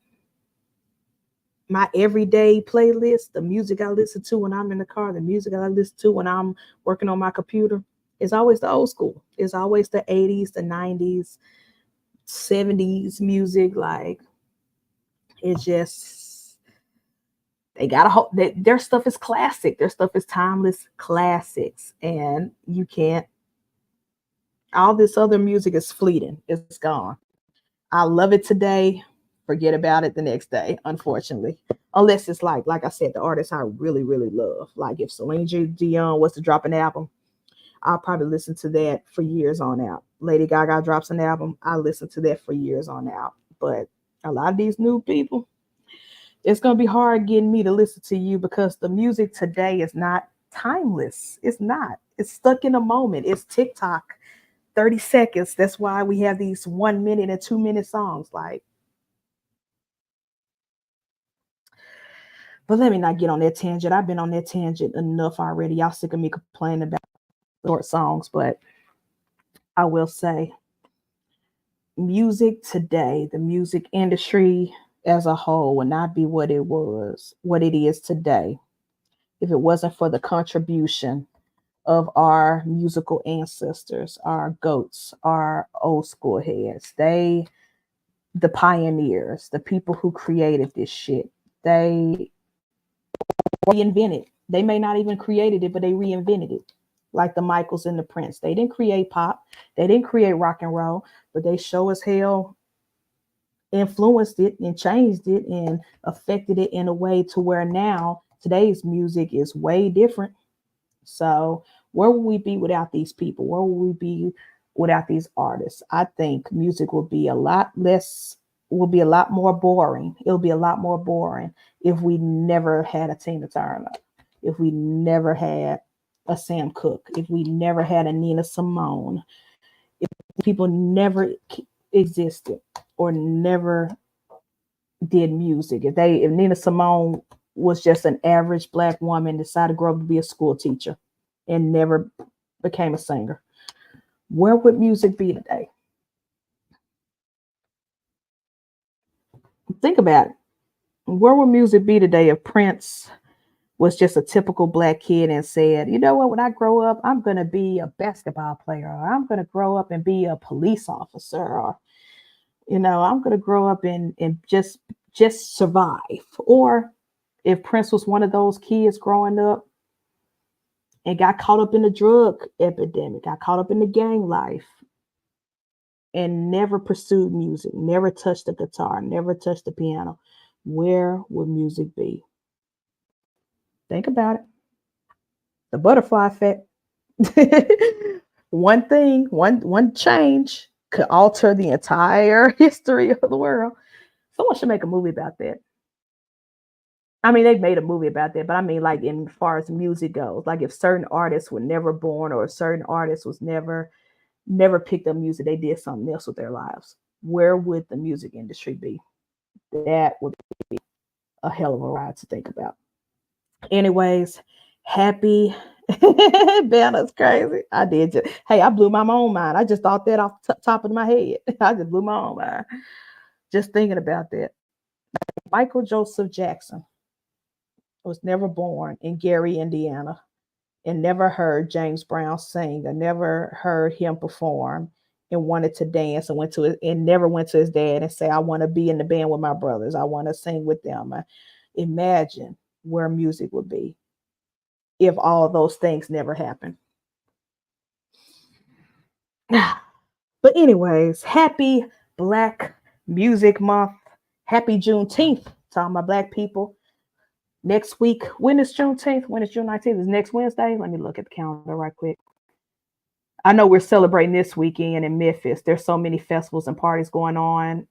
my everyday playlist, the music I listen to when I'm in the car, the music I listen to when I'm working on my computer, is always the old school. It's always the 80s, the 90s, 70s music. Like, it's just, they got a whole, their stuff is classic. Their stuff is timeless classics. And you can't, all this other music is fleeting. It's gone. I love it today. Forget about it the next day, unfortunately. Unless it's like I said, the artists I really, really love. Like if Dion was to drop an album, I'll probably listen to that for years on out. Lady Gaga drops an album, I listen to that for years on out. But a lot of these new people, it's gonna be hard getting me to listen to you because the music today is not timeless. It's not. It's stuck in a moment. It's TikTok, 30 seconds. That's why we have these 1 minute and 2 minute songs. Like, but let me not get on that tangent. I've been on that tangent enough already. Y'all sick of me complaining about short songs, but I will say music today, the music industry as a whole would not be what it is today, if it wasn't for the contribution of our musical ancestors, our goats, our old school heads. The pioneers, the people who created this shit, they reinvented. They may not even created it, but they reinvented it. Like the Michaels and the Prince. They didn't create pop. They didn't create rock and roll, but they show as hell influenced it and changed it and affected it in a way to where now today's music is way different. So where would we be without these people? Where would we be without these artists? I think music will be a lot more boring. It'll be a lot more boring if we never had a Tina Turner, if we never had a Sam Cooke, if we never had a Nina Simone, if people never existed or never did music. If Nina Simone was just an average black woman, decided to grow up to be a school teacher and never became a singer, where would music be today? Think about it. Where would music be today if Prince was just a typical black kid and said, you know what, when I grow up, I'm going to be a basketball player, or I'm going to grow up and be a police officer, or, I'm going to grow up and just survive. Or if Prince was one of those kids growing up and got caught up in the drug epidemic, got caught up in the gang life, and never pursued music, never touched the guitar, never touched the piano, where would music be? Think about it. The butterfly effect. One change could alter the entire history of the world. Someone should make a movie about that. I mean, they've made a movie about that, but I mean, like, in far as music goes, like if certain artists were never born or a certain artist was never picked up music, they did something else with their lives, where would the music industry be? That would be a hell of a ride to think about. Anyways, happy. That's crazy. I did just, hey, I blew my own mind. I just thought that off the top of my head. I just blew my own mind just thinking about that. Michael Joseph Jackson was never born in Gary, Indiana, and never heard James Brown sing, or never heard him perform, and wanted to dance, and never went to his dad and say, I want to be in the band with my brothers. I want to sing with them. Imagine where music would be if all those things never happened. But anyways, happy Black Music Month. Happy Juneteenth to all my Black people. Next week, when is Juneteenth? When is June 19th? Is next Wednesday? Let me look at the calendar right quick. I know we're celebrating this weekend in Memphis. There's so many festivals and parties going on.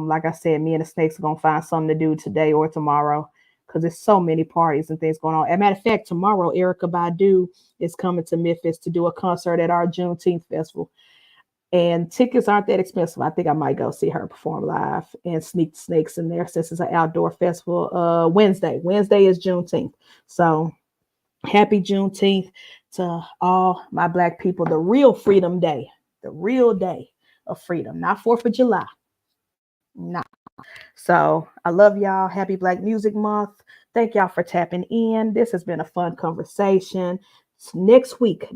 Like I said, me and the Snakes are going to find something to do today or tomorrow, because there's so many parties and things going on. As a matter of fact, tomorrow, Erykah Badu is coming to Memphis to do a concert at our Juneteenth festival. And tickets aren't that expensive. I think I might go see her perform live and sneak the Snakes in there, since it's an outdoor festival. Wednesday is Juneteenth. So happy Juneteenth to all my Black people. The real Freedom Day, the real day of freedom, not 4th of July. Nah. So I love y'all. Happy Black Music Month. Thank y'all for tapping in. This has been a fun conversation. Next week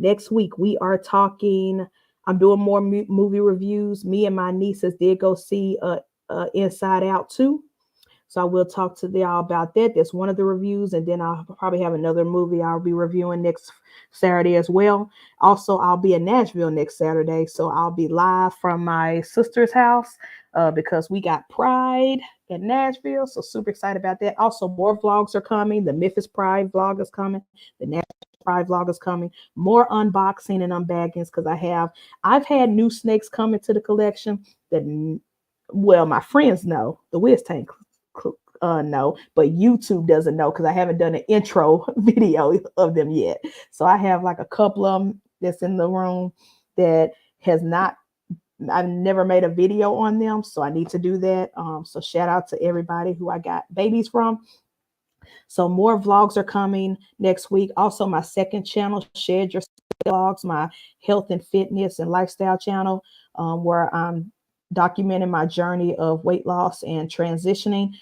we are talking. I'm doing more movie reviews. Me and my nieces did go see Inside Out 2. So I will talk to y'all about that. That's one of the reviews. And then I'll probably have another movie I'll be reviewing next Saturday as well. Also, I'll be in Nashville next Saturday. So I'll be live from my sister's house because we got Pride in Nashville. So super excited about that. Also, more vlogs are coming. The Memphis Pride vlog is coming. The Nashville Pride vlog is coming. More unboxing and unbaggings because I've had new snakes come into the collection that, well, my friends know. The Wiz Tank know, but YouTube doesn't know because I haven't done an intro video of them yet. So I have like a couple of them that's in the room that I've never made a video on them, so I need to do that. So shout out to everybody who I got babies from. So more vlogs are coming next week. Also, my second channel, Shed Your Vlogs, my health and fitness and lifestyle channel, where I'm documenting my journey of weight loss and transitioning.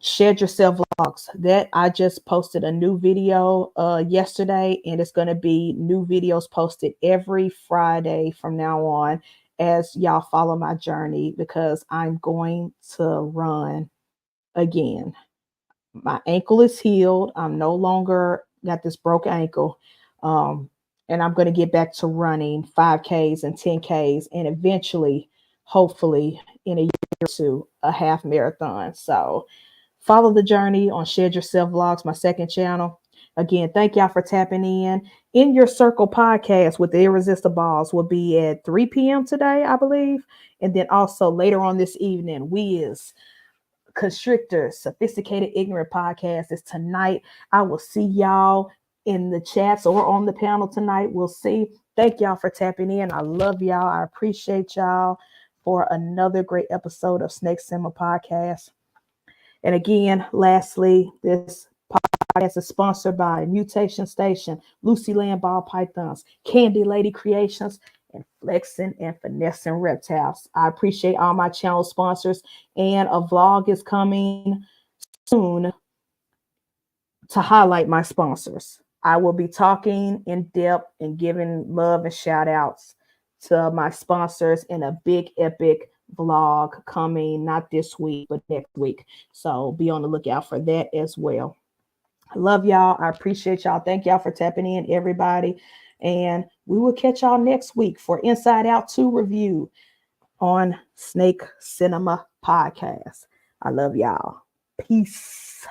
Shed Yourself Vlogs. That I just posted a new video yesterday, and it's going to be new videos posted every Friday from now on as y'all follow my journey, because I'm going to run again. My ankle is healed. I'm no longer got this broken ankle. And I'm going to get back to running 5Ks and 10Ks, and eventually, hopefully, in a year or two, a half marathon. So follow the journey on Shed Yourself Vlogs, my second channel. Again, thank y'all for tapping in. In Your Circle podcast with the Irresistibles will be at 3 p.m. today, I believe. And then also later on this evening, Wiz Constrictor Sophisticated Ignorant podcast is tonight. I will see y'all in the chats or on the panel tonight. We'll see. Thank y'all for tapping in. I love y'all. I appreciate y'all for another great episode of Snake Simmer Podcast. And again, lastly, this podcast is sponsored by Mutation Station, Lucy Land Ball Pythons, Candy Lady Creations, and Flexing and Finessing Reptiles. I appreciate all my channel sponsors, and a vlog is coming soon to highlight my sponsors. I will be talking in depth and giving love and shout outs to my sponsors in a big epic vlog coming not this week but next week. So be on the lookout for that as well. I love y'all. I appreciate y'all. Thank y'all for tapping in, everybody. And we will catch y'all next week for Inside Out 2 review on Snake Cinema Podcast. I love y'all. Peace.